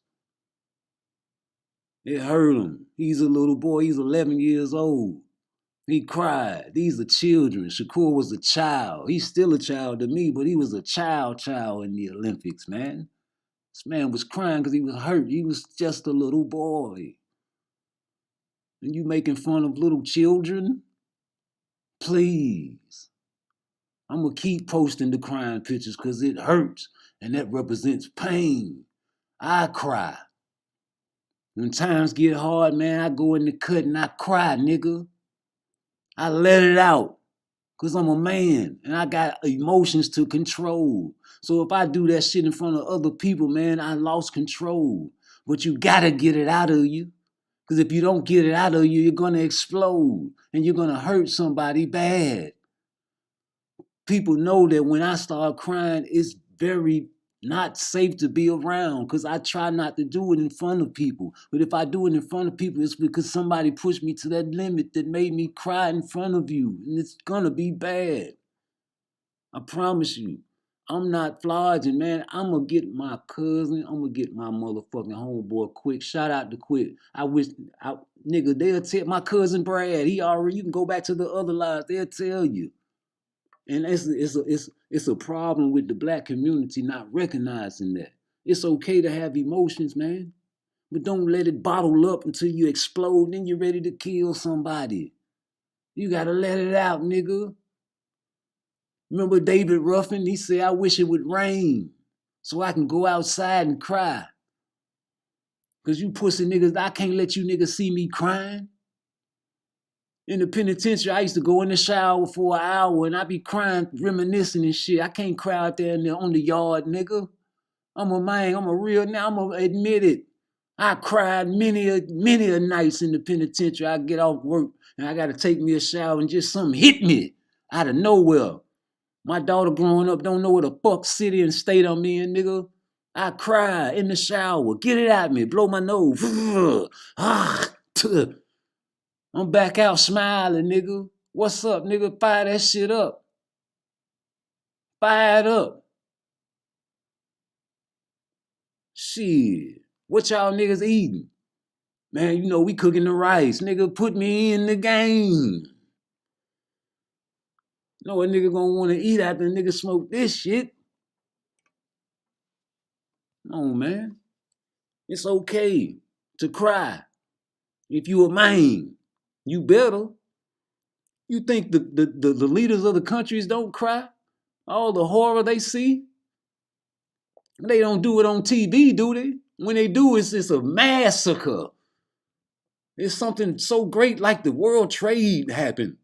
It hurt him. He's a little boy, he's 11 years old. He cried. These are children. Shakur was a child. He's still a child to me, but he was a child in the Olympics, man. This man was crying because he was hurt. He was just a little boy. And you making fun of little children? Please. I'm going to keep posting the crying pictures because it hurts, and that represents pain. I cry. When times get hard, man, I go in the cut and I cry, nigga. I let it out. Because I'm a man and I got emotions to control. So if I do that shit in front of other people, man, I lost control. But you got to get it out of you. Because if you don't get it out of you, you're going to explode and you're going to hurt somebody bad. People know that when I start crying, it's very not safe to be around because I try not to do it in front of people. But if I do it in front of people, it's because somebody pushed me to that limit that made me cry in front of you. And it's going to be bad. I promise you. I'm not flogging, man. I'm going to get my cousin. I'm going to get my motherfucking homeboy Quick. Shout out to Quick. Nigga, they'll tell my cousin Brad. You can go back to the other lives. They'll tell you. And it's a problem with the black community not recognizing that. It's okay to have emotions, man. But don't let it bottle up until you explode. Then you're ready to kill somebody. You got to let it out, nigga. Remember David Ruffin? He said, I wish it would rain so I can go outside and cry. Because you pussy niggas, I can't let you niggas see me crying. In the penitentiary, I used to go in the shower for an hour and I be crying, reminiscing and shit. I can't cry out there on the yard, nigga. I'm a real, now I'm going to admit it. I cried many a nights in the penitentiary. I get off work and I got to take me a shower and just something hit me out of nowhere. My daughter growing up don't know what the fuck city and state I'm in, nigga. I cry in the shower. Get it at me. Blow my nose. I'm back out smiling, nigga. What's up, nigga? Fire that shit up. Fire it up. Shit. What y'all niggas eating? Man, you know we cooking the rice. Nigga, put me in the game. Know a nigga gonna want to eat after a nigga smoke this shit. No, man. It's okay to cry. If you a man, you better. You think the leaders of the countries don't cry? All the horror they see? They don't do it on TV, do they? When they do, it's a massacre. It's something so great like the World Trade happened.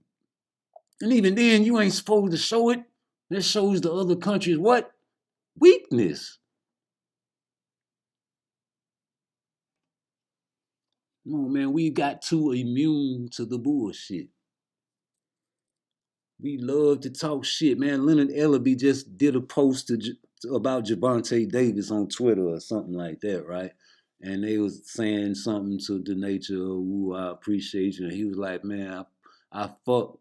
And even then, you ain't supposed to show it. That shows the other countries what? Weakness. No, man, we got too immune to the bullshit. We love to talk shit, man. Leonard Ellaby just did a post about Javante Davis on Twitter or something like that, right? And they was saying something to the nature of, ooh, I appreciate you. And he was like, man, I fuck.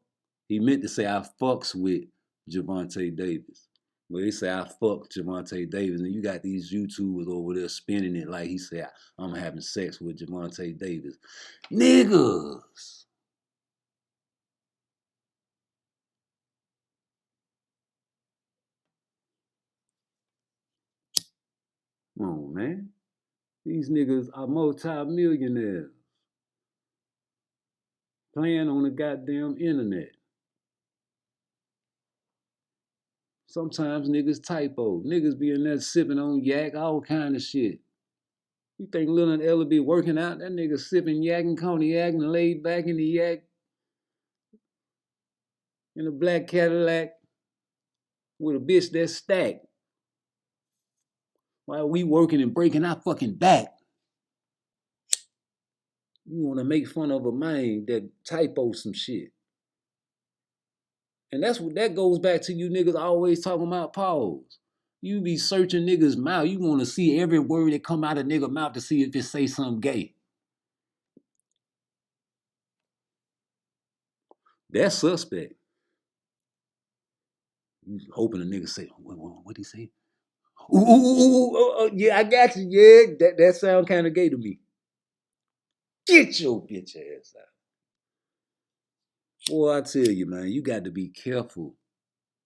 He meant to say I fucks with Javante Davis. But he said I fuck Javante Davis. And you got these YouTubers over there spinning it like he said, I'm having sex with Javante Davis. Niggas. Come on, man. These niggas are multi-millionaires playing on the goddamn internet. Sometimes niggas typo. Niggas be in there sipping on yak, all kind of shit. You think Leonard Ellaby working out? That nigga sipping yak and cognac and laid back in the yak in a black Cadillac with a bitch that's stacked. While we working and breaking our fucking back. You want to make fun of a man that typo some shit. And that goes back to you niggas always talking about pause. You be searching niggas' mouth. You want to see every word that come out of nigga mouth to see if it say something gay. That's suspect. You hoping a nigga say, what'd he say? Ooh, yeah, I got you. Yeah, that sound kind of gay to me. Get your bitch ass out. Boy, I tell you, man, you got to be careful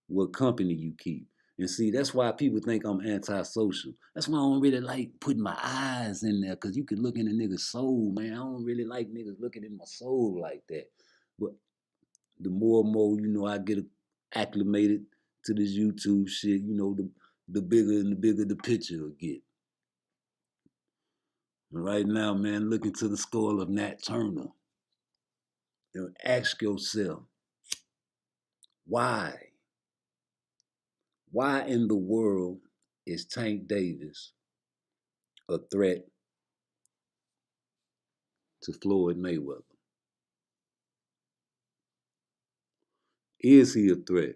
what company you keep. And see, that's why people think I'm antisocial. That's why I don't really like putting my eyes in there, because you can look in a nigga's soul, man. I don't really like niggas looking in my soul like that. But the more and more, you know, I get acclimated to this YouTube shit, you know, the bigger and the bigger the picture will get. And right now, man, look into the skull of Nat Turner. And ask yourself, why? Why in the world is Tank Davis a threat to Floyd Mayweather? Is he a threat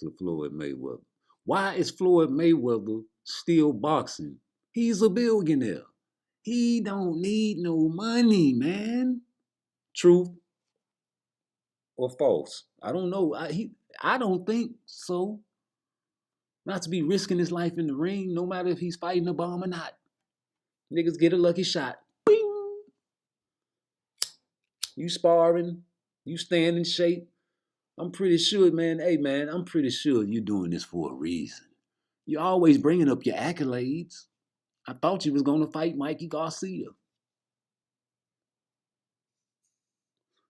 to Floyd Mayweather? Why is Floyd Mayweather still boxing? He's a billionaire. He don't need no money, man. Truth or false? I don't know. I don't think so. Not to be risking his life in the ring, no matter if he's fighting a bomb or not. Niggas get a lucky shot. Bing! You sparring, you staying in shape. I'm pretty sure, man, hey man, I'm pretty sure you're doing this for a reason. You're always bringing up your accolades. I thought you was gonna fight Mikey Garcia.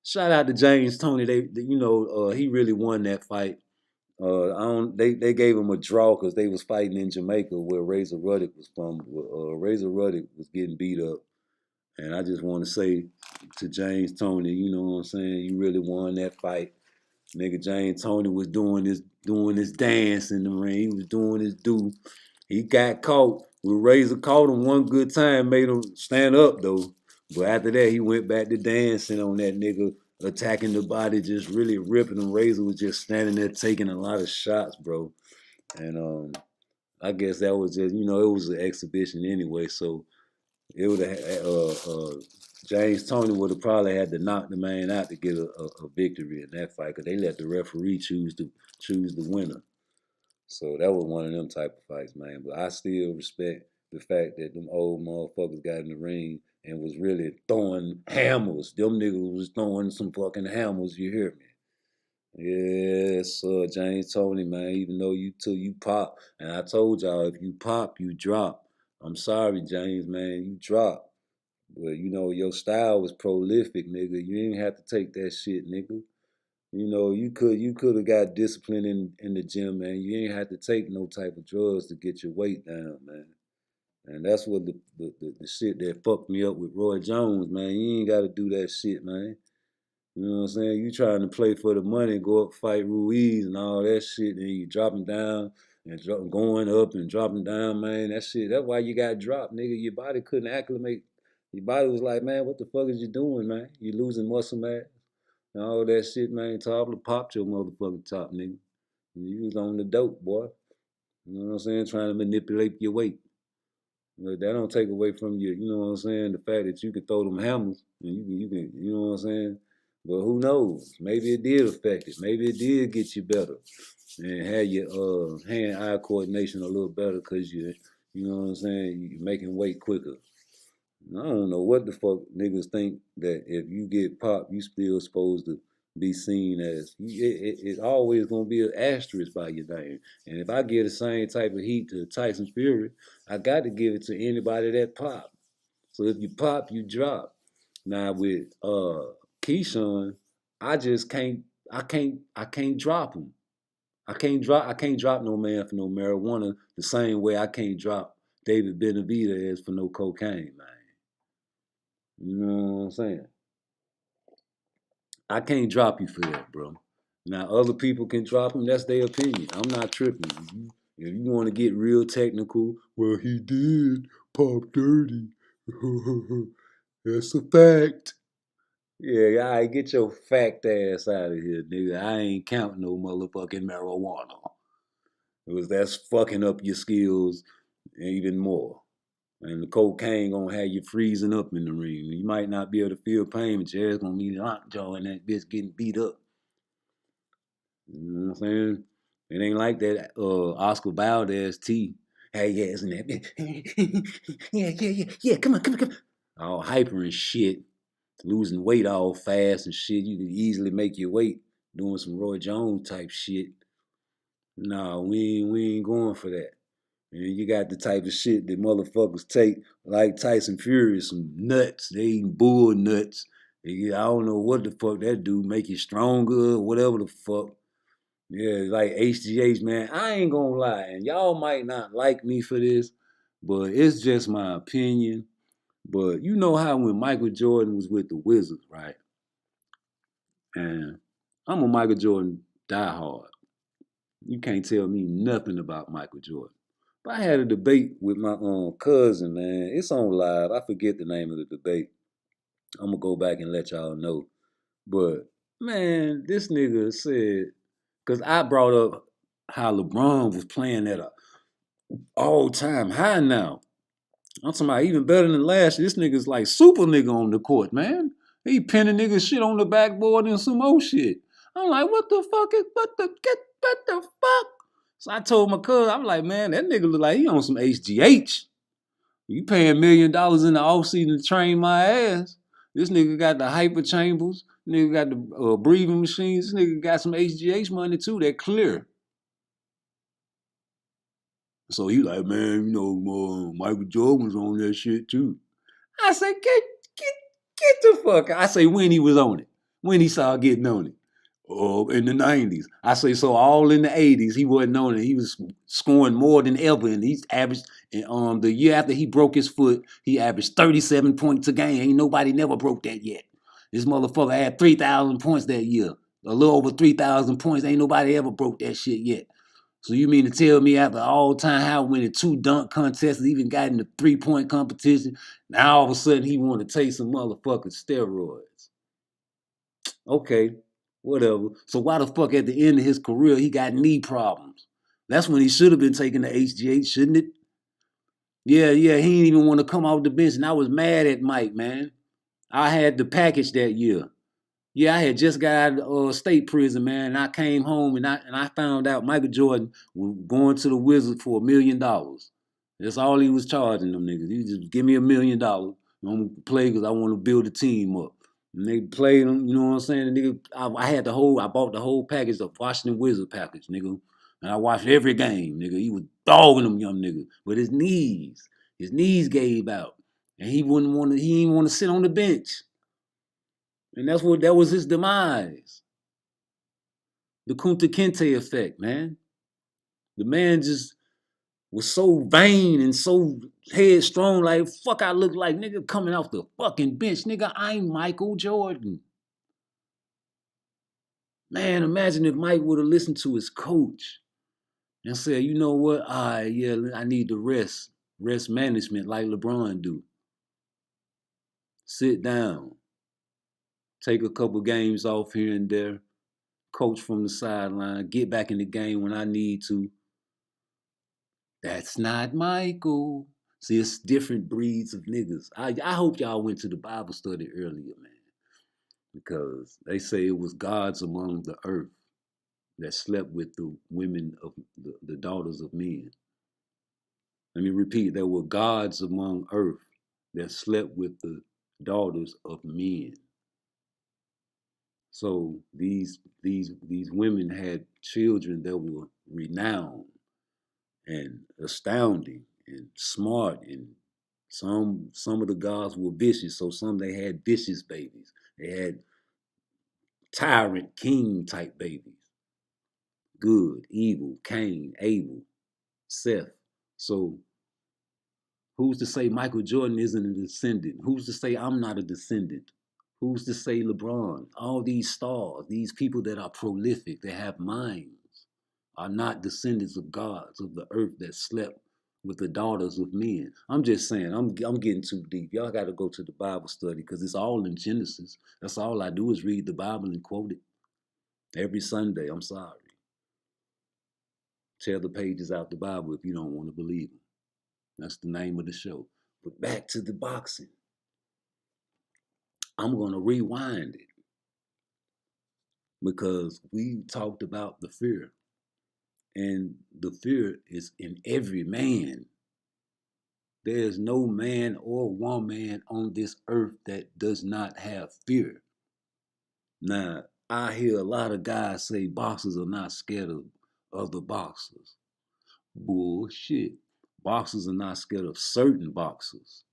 Shout out to James Toney. He really won that fight. They gave him a draw because they was fighting in Jamaica where Razor Ruddock was from. Razor Ruddock was getting beat up. And I just want to say to James Toney, you know what I'm saying? You really won that fight. Nigga James Toney was doing his dance in the ring. He was doing his do. He got caught. Razor caught him one good time, made him stand up though. But after that, he went back to dancing on that nigga, attacking the body, just really ripping him. Razor was just standing there taking a lot of shots, bro. And I guess that was just, it was an exhibition anyway. So it would have James Toney would have probably had to knock the man out to get a victory in that fight because they let the referee choose the winner. So that was one of them type of fights, man. But I still respect the fact that them old motherfuckers got in the ring and was really throwing hammers. Them niggas was throwing some fucking hammers, you hear me? Yes, James Toney, man, even though you pop, and I told y'all, if you pop, you drop. I'm sorry, James, man, you drop. But, your style was prolific, nigga. You didn't have to take that shit, nigga. You could have got discipline in the gym, man. You ain't have to take no type of drugs to get your weight down, man. And that's what the shit that fucked me up with Roy Jones, man. You ain't got to do that shit, man. You know what I'm saying? You trying to play for the money, go up fight Ruiz and all that shit, and you dropping down and going up and dropping down, man. That shit, that's why you got dropped, nigga. Your body couldn't acclimate. Your body was like, man, what the fuck is you doing, man? You losing muscle mass and all that shit, man. Toddler popped your motherfucking top, nigga. You was on the dope, boy. You know what I'm saying? Trying to manipulate your weight. But that don't take away from you, you know what I'm saying? The fact that you can throw them hammers and you can, you know what I'm saying? But who knows? Maybe it did affect it. Maybe it did get you better and have your hand-eye coordination a little better because you know what I'm saying? You're making weight quicker. I don't know what the fuck niggas think that if you get popped, you still supposed to be seen as, it's always going to be an asterisk by your name. And if I give the same type of heat to Tyson Fury, I got to give it to anybody that pop. So if you pop, you drop. Now with Keyshawn, I can't drop him. I can't drop no man for no marijuana the same way I can't drop David Benavidez for no cocaine, man. You know what I'm saying? I can't drop you for that, bro. Now, other people can drop him. That's their opinion. I'm not tripping. If you want to get real technical, well, he did pop dirty. That's a fact. Yeah, all right, get your fact ass out of here, nigga. I ain't counting no motherfucking marijuana. Because that's fucking up your skills even more. And the cocaine gonna have you freezing up in the ring. You might not be able to feel pain, but your ass gonna be lockjaw and that bitch getting beat up. You know what I'm saying? It ain't like that Oscar Valdez T. Hey, yeah, isn't that bitch? Yeah, come on. All hyper and shit. Losing weight all fast and shit. You can easily make your weight doing some Roy Jones type shit. No, we ain't going for that. And you got the type of shit that motherfuckers take, like Tyson Fury, some nuts. They eating bull nuts. I don't know what the fuck that do, make you stronger or whatever the fuck. Yeah, like HGH, man. I ain't gonna lie, and y'all might not like me for this, but it's just my opinion. But you know how when Michael Jordan was with the Wizards, right? And I'm a Michael Jordan diehard. You can't tell me nothing about Michael Jordan. But I had a debate with my cousin, man. It's on live. I forget the name of the debate. I'm gonna go back and let y'all know. But man, this nigga said, cause I brought up how LeBron was playing at a all-time high now. I'm talking about even better than last year. This nigga's like super nigga on the court, man. He pinning niggas shit on the backboard and some more shit. I'm like, what the fuck? So I told my cousin, I'm like, man, that nigga look like he on some HGH. You paying $1 million in the offseason to train my ass. This nigga got the hyper chambers. Nigga got the breathing machines. This nigga got some HGH money too. That clear. So he like, man, you know, Michael Jordan was on that shit too. I say, get the fuck out. I say, when he was on it. When he started getting on it. Oh, in the 90s. I say, so all in the 80s, he wasn't on it. He was scoring more than ever. And he's averaged, and the year after he broke his foot, he averaged 37 points a game. Ain't nobody never broke that yet. This motherfucker had 3,000 points that year. A little over 3,000 points. Ain't nobody ever broke that shit yet. So you mean to tell me after all-time high winning 2 dunk contests, even got in the 3-point competition, now all of a sudden he want to take some motherfucking steroids? Okay, whatever. So why the fuck at the end of his career he got knee problems? That's when he should have been taking the HGH, shouldn't it? Yeah, he didn't even want to come off the bench, and I was mad at Mike, man. I had the package that year. Yeah, I had just got out of state prison, man, and I came home and I found out Michael Jordan was going to the Wizards for $1 million. That's all he was charging them niggas. He just give me $1 million. I'm gonna play because I want to build a team up. And they played them, you know what I'm saying? The nigga, I bought the whole package, the Washington Wizard package, nigga. And I watched every game, nigga. He was dogging them young niggas. But his knees gave out. And he didn't want to sit on the bench. And that was his demise. The Kunta Kinte effect, man. The man just was so vain and so headstrong, like, fuck I look like, nigga, coming off the fucking bench. Nigga, I'm Michael Jordan. Man, imagine if Mike would have listened to his coach and said, you know what, I need to rest management like LeBron do. Sit down. Take a couple games off here and there. Coach from the sideline. Get back in the game when I need to. That's not Michael. See, it's different breeds of niggas. I hope y'all went to the Bible study earlier, man. Because they say it was gods among the earth that slept with the women of the daughters of men. Let me repeat, there were gods among earth that slept with the daughters of men. So these women had children that were renowned and astounding and smart, and some of the gods were vicious, so some they had vicious babies. They had tyrant king type babies. Good, evil, Cain, Abel, Seth. So who's to say Michael Jordan isn't a descendant? Who's to say I'm not a descendant? Who's to say LeBron? All these stars, these people that are prolific, that have minds, are not descendants of gods of the earth that slept with the daughters of men. I'm just saying, I'm getting too deep. Y'all got to go to the Bible study because it's all in Genesis. That's all I do is read the Bible and quote it every Sunday. I'm sorry. Tear the pages out the Bible if you don't want to believe them. That's the name of the show. But back to the boxing. I'm going to rewind it because we talked about the fear. And the fear is in every man. There is no man or woman on this earth that does not have fear. Now, I hear a lot of guys say boxers are not scared of other boxers. Bullshit. Boxers are not scared of certain boxers.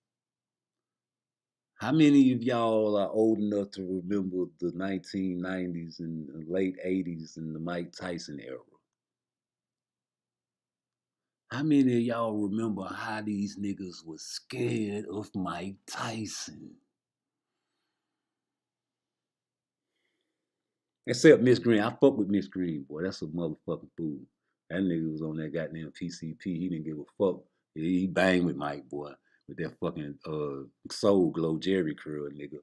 How many of y'all are old enough to remember the 1990s and the late 80s and the Mike Tyson era? How many of y'all remember how these niggas was scared of Mike Tyson? Except Miss Green. I fuck with Miss Green, boy. That's a motherfucking fool. That nigga was on that goddamn PCP. He didn't give a fuck. He banged with Mike, boy. With that fucking Soul Glow Jerry curl, nigga.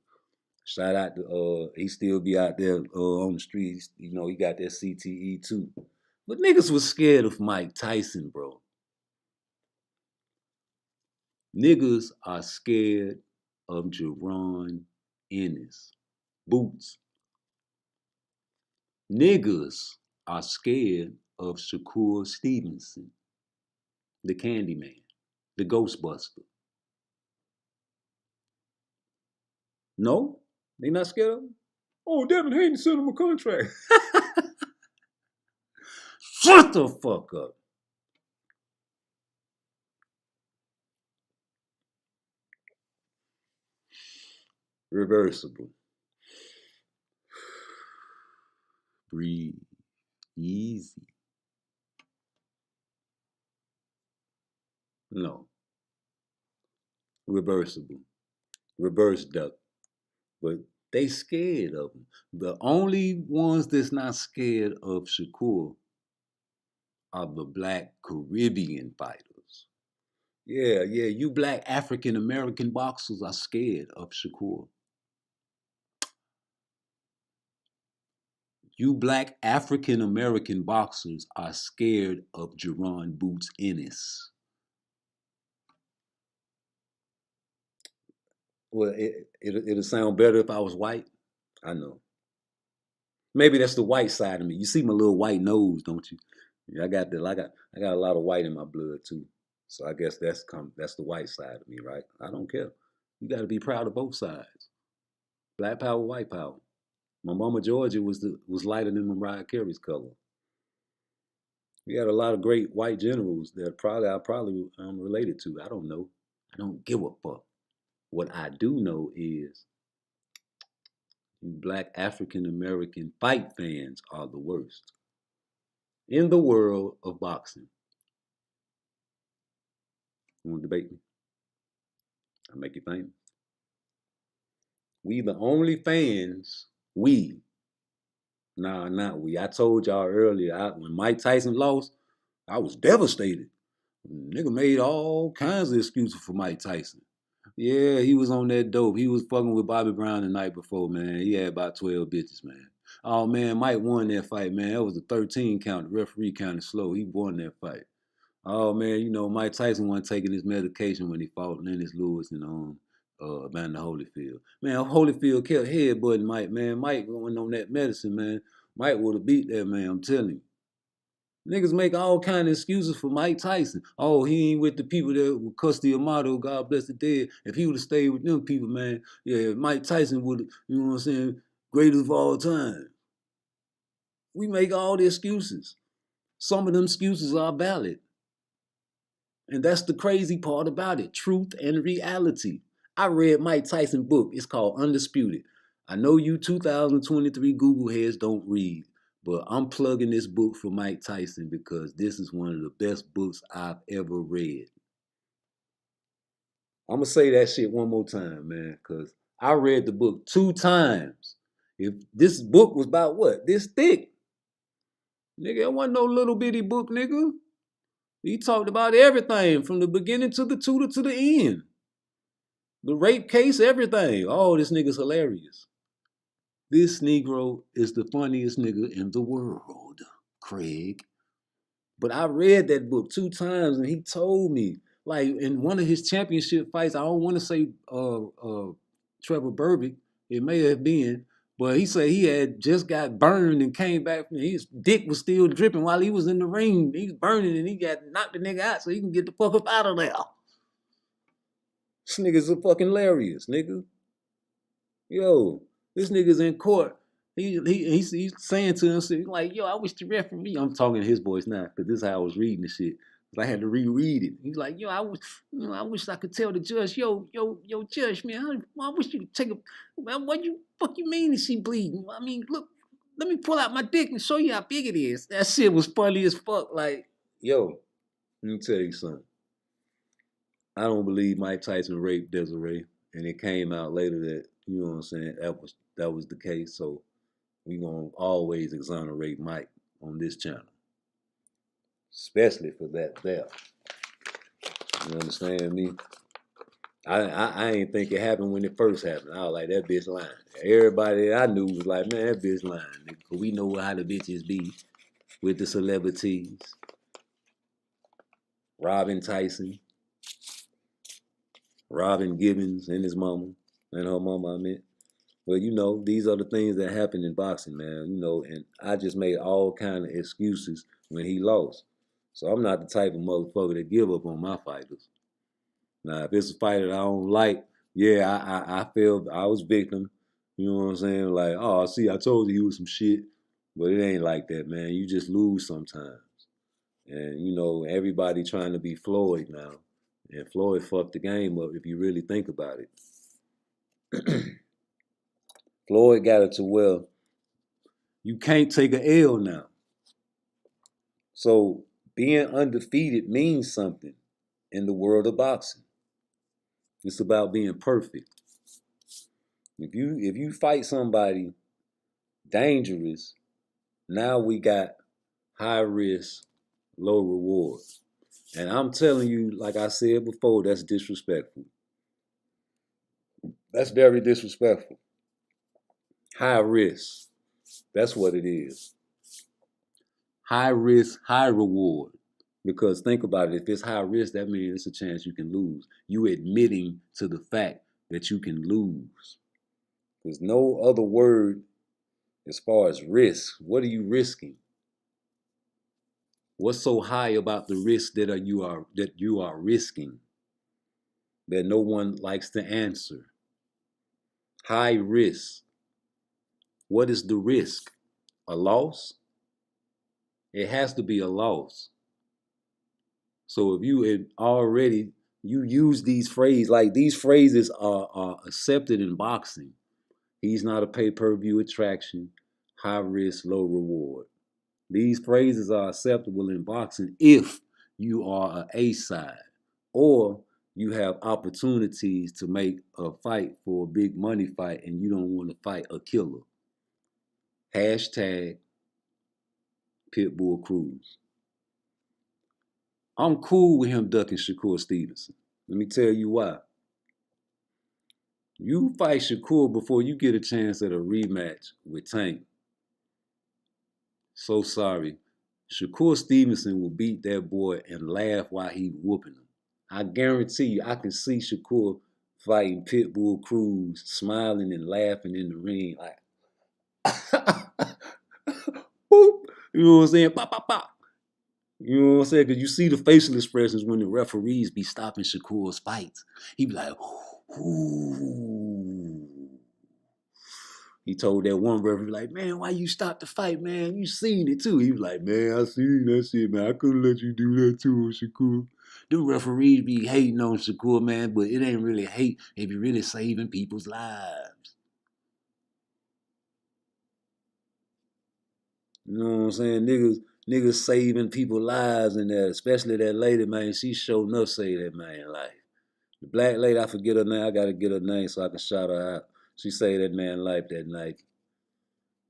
Shout out to he still be out there on the streets. You know, he got that CTE too. But niggas was scared of Mike Tyson, bro. Niggas are scared of Jerron Ennis. Boots. Niggas are scared of Shakur Stevenson, the Candyman, the Ghostbuster. No? They not scared of him? Oh, Devin Hayden sent him a contract. Shut the fuck up. Reversible. Breathe. Easy. No. Reversible. Reverse duck. But they scared of him. The only ones that's not scared of Shakur are the black Caribbean fighters. Yeah, you black African American boxers are scared of Shakur. You black African American boxers are scared of Jerron Boots Ennis. Well, it'll sound better if I was white. I know. Maybe that's the white side of me. You see my little white nose, don't you? Yeah, I got a lot of white in my blood too. So I guess that's the white side of me, right? I don't care. You got to be proud of both sides. Black power, white power. My mama Georgia was lighter than Mariah Carey's color. We had a lot of great white generals that I probably related to. I don't know. I don't give a fuck. What I do know is you black African American fight fans are the worst in the world of boxing. You want to debate me? I'll make you famous. We the only fans, Nah, not we. I told y'all earlier, when Mike Tyson lost, I was devastated. Nigga made all kinds of excuses for Mike Tyson. Yeah, he was on that dope. He was fucking with Bobby Brown the night before, man. He had about 12 bitches, man. Oh, man, Mike won that fight, man. That was a 13 count. The referee counted slow. He won that fight. Oh, man, you know, Mike Tyson wasn't taking his medication when he fought Lennox Lewis and Evander Holyfield. Man, Holyfield kept headbutting Mike, man. Mike went on that medicine, man. Mike would have beat that man, I'm telling you. Niggas make all kind of excuses for Mike Tyson. Oh, he ain't with the people that were Custody Amato, God bless the dead. If he would have stayed with them people, man, yeah, Mike Tyson would have, you know what I'm saying, greatest of all time. We make all the excuses. Some of them excuses are valid. And that's the crazy part about it, truth and reality. I read Mike Tyson's book. It's called Undisputed. I know you 2023 Google heads don't read, but I'm plugging this book for Mike Tyson because this is one of the best books I've ever read. I'm going to say that shit one more time, man, because I read the book 2 times. If this book was about what? This thick. Nigga, it wasn't no little bitty book, nigga. He talked about everything from the beginning to the tutor to the end. The rape case, everything. Oh, this nigga's hilarious. This Negro is the funniest nigga in the world, Craig. But I read that book 2 times and he told me, like in one of his championship fights, I don't want to say Trevor Berbick, it may have been, but he said he had just got burned and came back. His dick was still dripping while he was in the ring. He was burning and he got knocked the nigga out so he can get the fuck up out of there. This nigga's a fucking hilarious, nigga. Yo, this nigga's in court. He's saying to himself, like, yo, I wish the referee. I'm talking to his voice now, because this is how I was reading the shit. I had to reread it. He's like, yo, I wish I could tell the judge, yo, judge, man, I wish you could take a, man, what you fuck you mean is she bleeding? I mean, look, let me pull out my dick and show you how big it is. That shit was funny as fuck. Like, yo, let me tell you something. I don't believe Mike Tyson raped Desiree, and it came out later that, you know what I'm saying, that was the case. So we gonna always exonerate Mike on this channel, especially for that theft. You understand me? I ain't think it happened when it first happened. I was like, that bitch lying. Everybody I knew was like, man, that bitch lying. Cause we know how the bitches be with the celebrities. Robin Tyson, Robin Gibbons and his mama, and her mama, I meant. Well, you know, these are the things that happen in boxing, man. You know, and I just made all kind of excuses when he lost. So I'm not the type of motherfucker that give up on my fighters. Now, if it's a fighter I don't like, yeah, I feel I was victim. You know what I'm saying? Like, oh, see, I told you he was some shit. But it ain't like that, man. You just lose sometimes. And, you know, everybody trying to be Floyd now. And Floyd fucked the game up if you really think about it. Floyd got it to where you can't take an L now. So being undefeated means something in the world of boxing. It's about being perfect. If you fight somebody dangerous, now we got high risk, low reward. And I'm telling you, like I said before, that's disrespectful. That's very disrespectful. High risk. That's what it is. High risk, high reward. Because think about it, if it's high risk, that means it's a chance you can lose. You admitting to the fact that you can lose. There's no other word as far as risk. What are you risking? What's so high about the risk that you are risking that no one likes to answer? High risk. What is the risk? A loss? It has to be a loss. So if you had already, you use these phrases, like these phrases are accepted in boxing. He's not a pay-per-view attraction. High risk, low reward. These phrases are acceptable in boxing if you are an A side or you have opportunities to make a fight for a big money fight and you don't want to fight a killer. Hashtag Pitbull Cruz. I'm cool with him ducking Shakur Stevenson. Let me tell you why. You fight Shakur before you get a chance at a rematch with Tank. So sorry. Shakur Stevenson will beat that boy and laugh while he whooping him. I guarantee you, I can see Shakur fighting Pitbull Cruz, smiling and laughing in the ring like, boop. You know what I'm saying? Pop, pop, pop. You know what I'm saying? Because you see the facial expressions when the referees be stopping Shakur's fights. He be like, ooh. He told that one referee, like, man, why you stop the fight, man? You seen it too. He was like, man, I seen that shit, man. I couldn't let you do that too, Shakur. The referees be hating on Shakur, man, but it ain't really hate if you're really saving people's lives. You know what I'm saying? Niggas saving people's lives in there, especially that lady, man. She sure enough saved that man life. The black lady, I forget her name. I gotta get her name so I can shout her out. She saved that man life that night.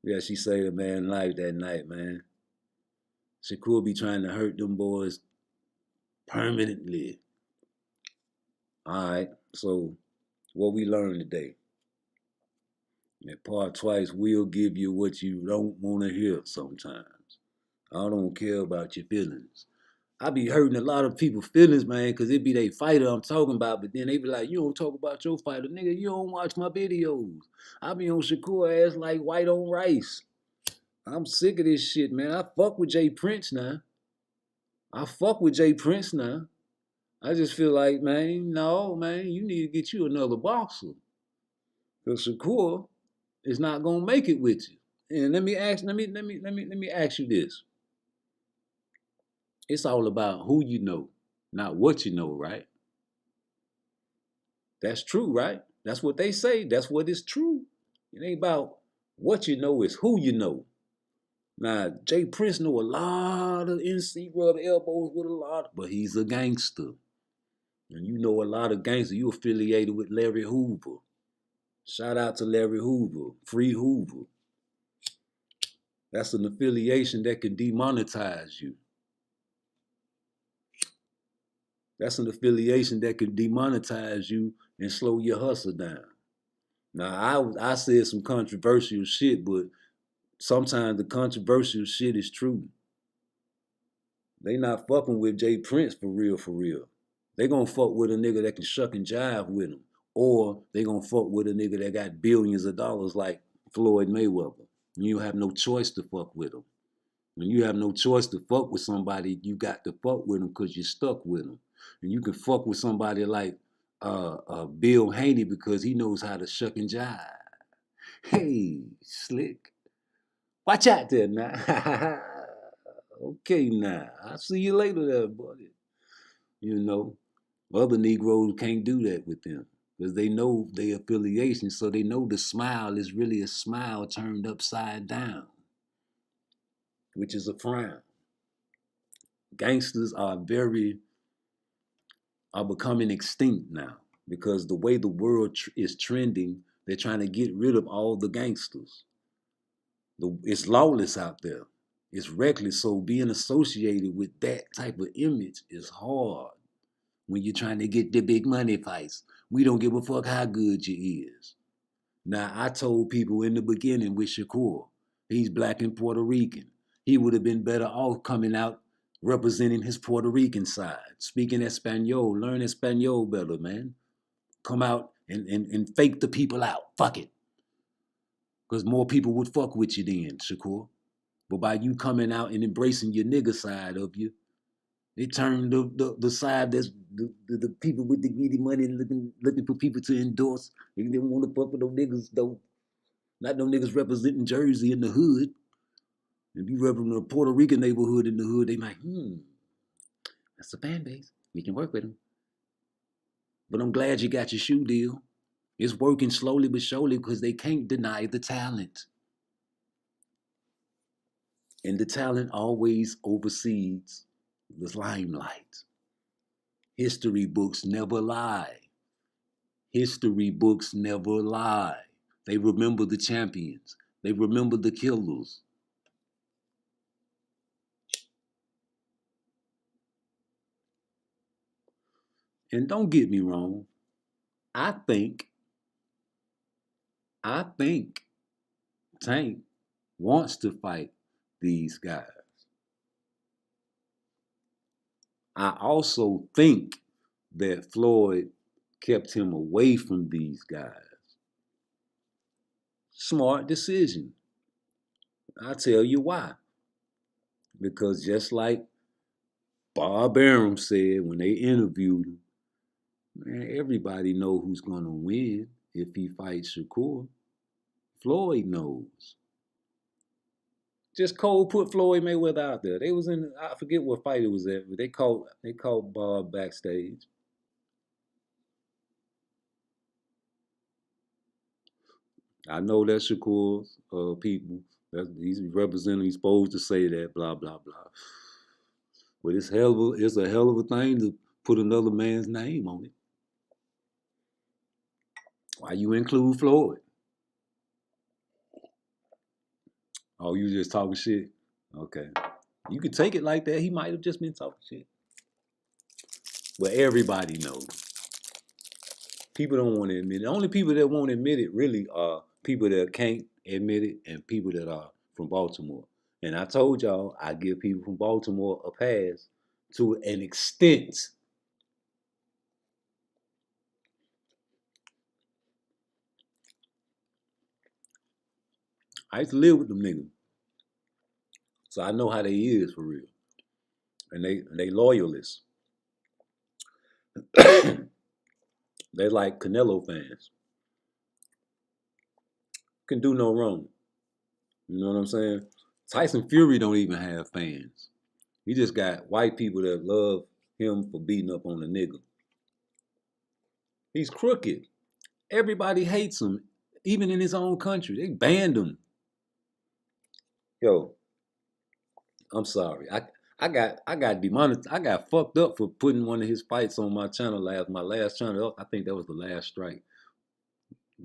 Yeah, she saved a man's life that night, man. Shakur be trying to hurt them boys permanently. All right, so what we learned today. That PARTTWICE will give you what you don't want to hear sometimes. I don't care about your feelings. I be hurting a lot of people's feelings, man, because it be they fighter I'm talking about, but then they be like, you don't talk about your fighter. Nigga, you don't watch my videos. I be on Shakur ass like white on rice. I'm sick of this shit, man. I fuck with Jay Prince now. I just feel like, man, no, man, you need to get you another boxer. Because Shakur is not gonna make it with you. And let me ask you this. It's all about who you know, not what you know, right? That's true, right? That's what they say. That's what is true. It ain't about what you know, it's who you know. Now, Jay Prince know a lot of NC rub elbows with a lot, but he's a gangster. And you know a lot of gangsters. You affiliated with Larry Hoover. Shout out to Larry Hoover. Free Hoover. That's an affiliation that can demonetize you. That's an affiliation that can demonetize you and slow your hustle down. Now, I said some controversial shit, but sometimes the controversial shit is true. They not fucking with Jay Prince for real, for real. They gonna fuck with a nigga that can shuck and jive with him. Or they gonna fuck with a nigga that got billions of dollars like Floyd Mayweather. You have no choice to fuck with him. When you have no choice to fuck with somebody, you got to fuck with them because you're stuck with them. And you can fuck with somebody like Bill Haney because he knows how to shuck and jive. Hey, slick. Watch out there now. Okay, now. I'll see you later there, buddy. You know, other Negroes can't do that with them because they know their affiliation, so they know the smile is really a smile turned upside down, which is a frown. Gangsters are becoming extinct now because the way the world is trending, they're trying to get rid of all the gangsters. It's lawless out there. It's reckless, so being associated with that type of image is hard when you're trying to get the big money fights. We don't give a fuck how good you is. Now, I told people in the beginning with Shakur, he's black and Puerto Rican. He would have been better off coming out representing his Puerto Rican side, speaking Espanol, learn Espanol better, man. Come out and fake the people out. Fuck it. Because more people would fuck with you then, Shakur. But by you coming out and embracing your nigga side of you, it turned the side that's the people with the greedy money looking for people to endorse. They didn't want to fuck with no niggas, though. Not no niggas representing Jersey in the hood. If you represent a Puerto Rican neighborhood in the hood, they might, that's a fan base. We can work with them. But I'm glad you got your shoe deal. It's working slowly but surely because they can't deny the talent. And the talent always oversees the limelight. History books never lie. History books never lie. They remember the champions. They remember the killers. And don't get me wrong. I think Tank wants to fight these guys. I also think that Floyd kept him away from these guys. Smart decision. I'll tell you why. Because just like Bob Arum said when they interviewed him, man, everybody know who's going to win if he fights Shakur. Floyd knows. Just cold put Floyd Mayweather out there. They was in, I forget what fight it was at, but they called Bob backstage. I know that's Shakur's people. He's representing, he's supposed to say that, blah, blah, blah. But it's a hell of a thing to put another man's name on it. Why you include Floyd? Oh, you just talking shit? Okay. You could take it like that. He might have just been talking shit. But everybody knows. People don't want to admit it. The only people that won't admit it really are people that can't admit it and people that are from Baltimore. And I told y'all I give people from Baltimore a pass to an extent. I used to live with them niggas. So I know how they is for real. And they loyalists. They like CANELO fans. Can do no wrong. You know what I'm saying? Tyson Fury don't even have fans. He just got white people that love him for beating up on a nigga. He's crooked. Everybody hates him, even in his own country. They banned him. Yo, I'm sorry. I got demonetized. I got fucked up for putting one of his fights on my channel my last channel. I think that was the last strike.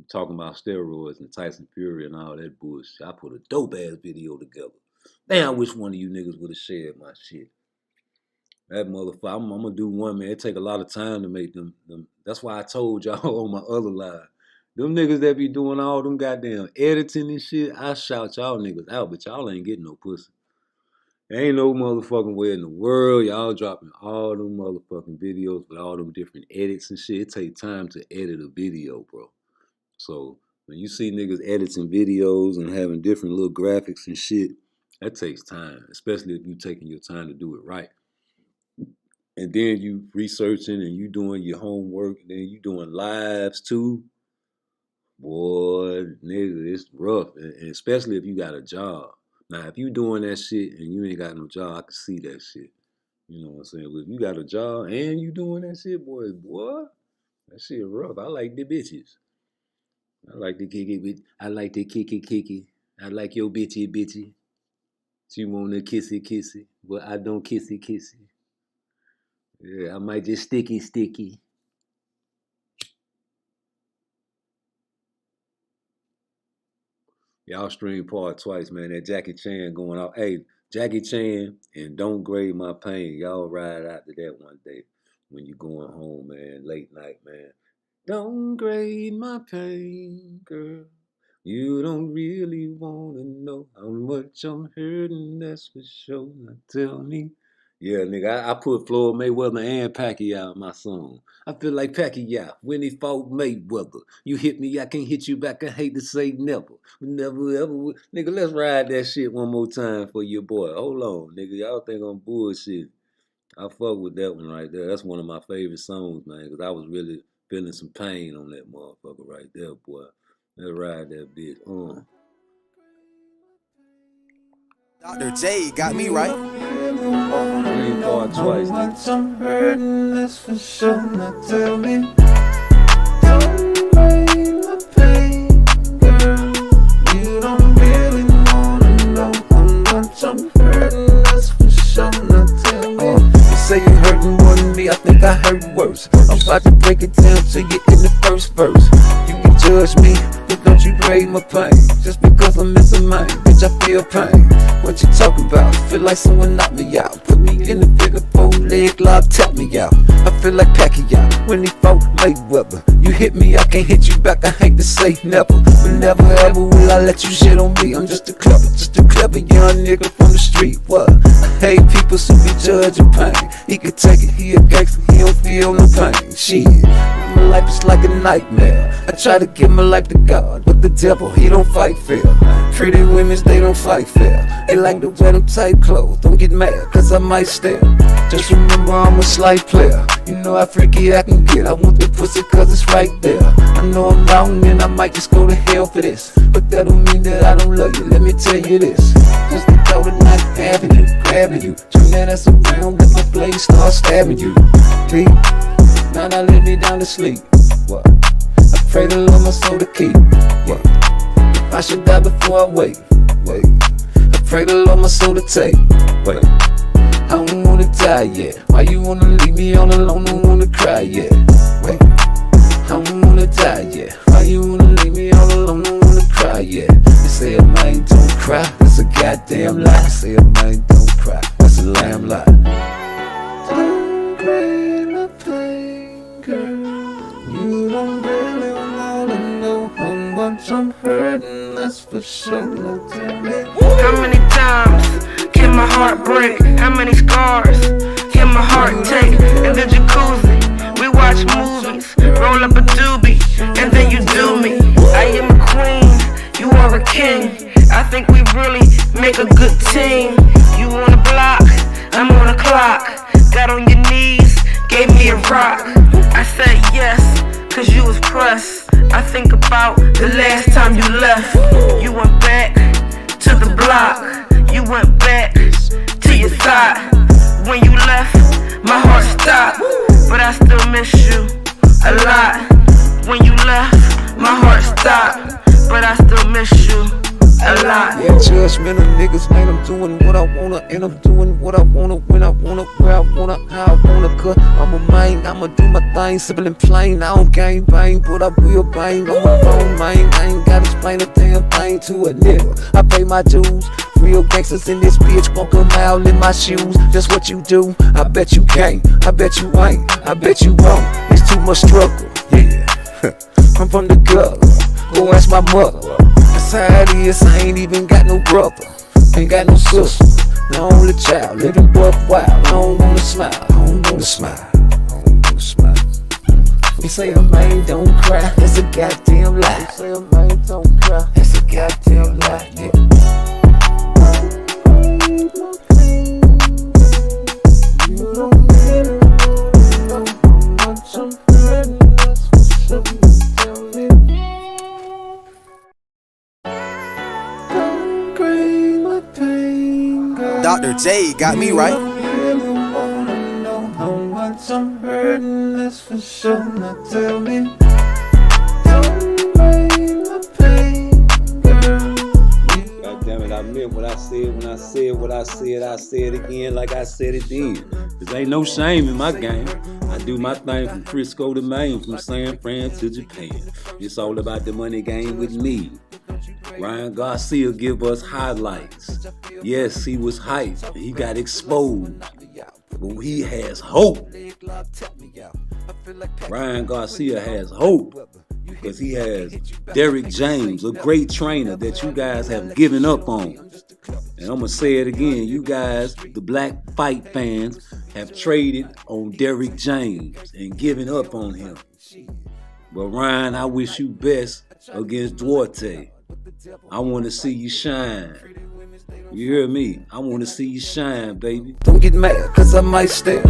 Talking about steroids and Tyson Fury and all that bullshit. I put a dope ass video together. Damn, I wish one of you niggas would have shared my shit. That motherfucker, I'm gonna do one, man. It take a lot of time to make them. That's why I told y'all on my other live. Them niggas that be doing all them goddamn editing and shit, I shout y'all niggas out, but y'all ain't getting no pussy. There ain't no motherfucking way in the world y'all dropping all them motherfucking videos with all them different edits and shit. It take time to edit a video, bro. So when you see niggas editing videos and having different little graphics and shit, that takes time, especially if you taking your time to do it right. And then you researching and you doing your homework, and then you doing lives too. Boy, nigga, it's rough, and especially if you got a job. Now, if you doing that shit and you ain't got no job, I can see that shit. You know what I'm saying? But if you got a job and you doing that shit, boy, that shit rough. I like the bitches. I like to kick it with. I like to kick it. I like your bitchy. She want to kissy, but I don't kissy. Yeah, I might just sticky. Y'all stream Part Twice, man. That Jackie Chan going out. Hey, Jackie Chan and Don't Grade My Pain. Y'all ride out to that one day when you going home, man. Late night, man. Don't grade my pain, girl. You don't really want to know how much I'm hurting, that's for sure. Now tell me. Yeah, nigga, I put Floyd Mayweather and Pacquiao in my song. I feel like Pacquiao when he fought Mayweather. You hit me, I can't hit you back. I hate to say never. Never, ever. Nigga, let's ride that shit one more time for your boy. Hold on, nigga. Y'all think I'm bullshit. I fuck with that one right there. That's one of my favorite songs, man, because I was really feeling some pain on that motherfucker right there, boy. Let's ride that bitch. Dr. J got me right. Stream Part Twice. Once I'm hurting, that's for sure. Now tell me, don't grade my pain, girl. You don't really wanna know how much I'm hurting, that's for sure. Now tell me. You say you're hurting more than me, I think I hurt worse. I'm about to break it down to you in the first verse. You can judge me, but don't you grade my pain. Just because I'm missing mine, bitch, I feel pain. What you talking about? Feel like someone knocked me out. Put me in the figure 4 leg lock, tap me out. I feel like Pacquiao when he fought Mayweather. You hit me, I can't hit you back. I hate to say never, but never ever will I let you shit on me. I'm just a clever young nigga from the street. What? I hate people who be judging pain. He could take it, he a gangster, he don't feel no pain. Shit, my life is like a nightmare. I try to give my life to God, but the devil, he don't fight fair. Pretty women, they don't fight fair. They like to wear them tight clothes. Don't get mad, cause I might stare. Just remember I'm a slight player. You know how freaky I can get. I want the pussy cause it's right there. I know I'm wrong and I might just go to hell for this, but that don't mean that I don't love you. Let me tell you this. Just the thought of not having you, grabbing you, turn that ass around, let my blade start stabbing you. Please, now let me down to sleep. What? I pray the Lord my soul to keep. What? If I should die before I wait. I pray the Lord my soul to take. Wait, I don't wanna die yet. Why you wanna leave me all alone? Don't wanna cry yet. Wait, I don't wanna die yet. Why you wanna leave me all alone? Don't wanna cry yet. They say a man don't cry, that's a goddamn lie. They say a man don't cry, that's a lamb lie. Don't grade my pain, girl. You don't really wanna know how much I'm hurting, that's for sure. Now tell me, How many times can my heart break? How many scars can my heart take? In the jacuzzi, we watch movies, roll up a doobie, and then you do me. I am a queen, you are a king. I think we really make a good team. You on a block, I'm on a clock. Got on your knees, gave me a rock. I said yes, cause you was pressed. I think about the last time you left. You went back to the block. You went back to your thought. When you left, my heart stopped. But I still miss you a lot. When you left, my heart stopped. But I still miss you a lot. yeah, judgmental niggas explain. I'm doing what I wanna, and I'm doing what I wanna, when I wanna, where I wanna, how I wanna. Cause I'm a man, I'ma do my thing, simple and plain. I don't gang bang, but I will bang on my phone, man. I ain't gotta explain a damn thing to a nigga. I pay my dues. Real gangsters in this bitch, walk a mile in my shoes. That's what you do. I bet you can't, I bet you ain't, I bet you won't. It's too much struggle, yeah. I'm from the gutter, go ask my mother. That's how it is, I ain't even got no brother, ain't got no sister. The only child, living buck wild. I don't wanna smile, I don't wanna smile, I don't wanna smile. We say a man don't cry, that's a goddamn lie. We say a man don't cry, that's a goddamn lie, yeah. Dr. J got me right. Really wanna know how much I'm hurting, that's for sure. Now tell me, don't bring my pain, girl. God damn it, I meant what I said when I said what I said. I said it again like I said it then. Cause ain't no shame in my game. I do my thing from Frisco to Maine, from San Fran to Japan. It's all about the money game with me. Ryan Garcia give us highlights. Yes, he was hyped. He got exposed. But he has hope. Ryan Garcia has hope because he has Derrick James, a great trainer that you guys have given up on. And I'm going to say it again. You guys, the black fight fans, have traded on Derrick James and given up on him. But Ryan, I wish you best against Duarte. I want to see you shine. You hear me? I want to see you shine, baby. Don't get mad, cause I might stay.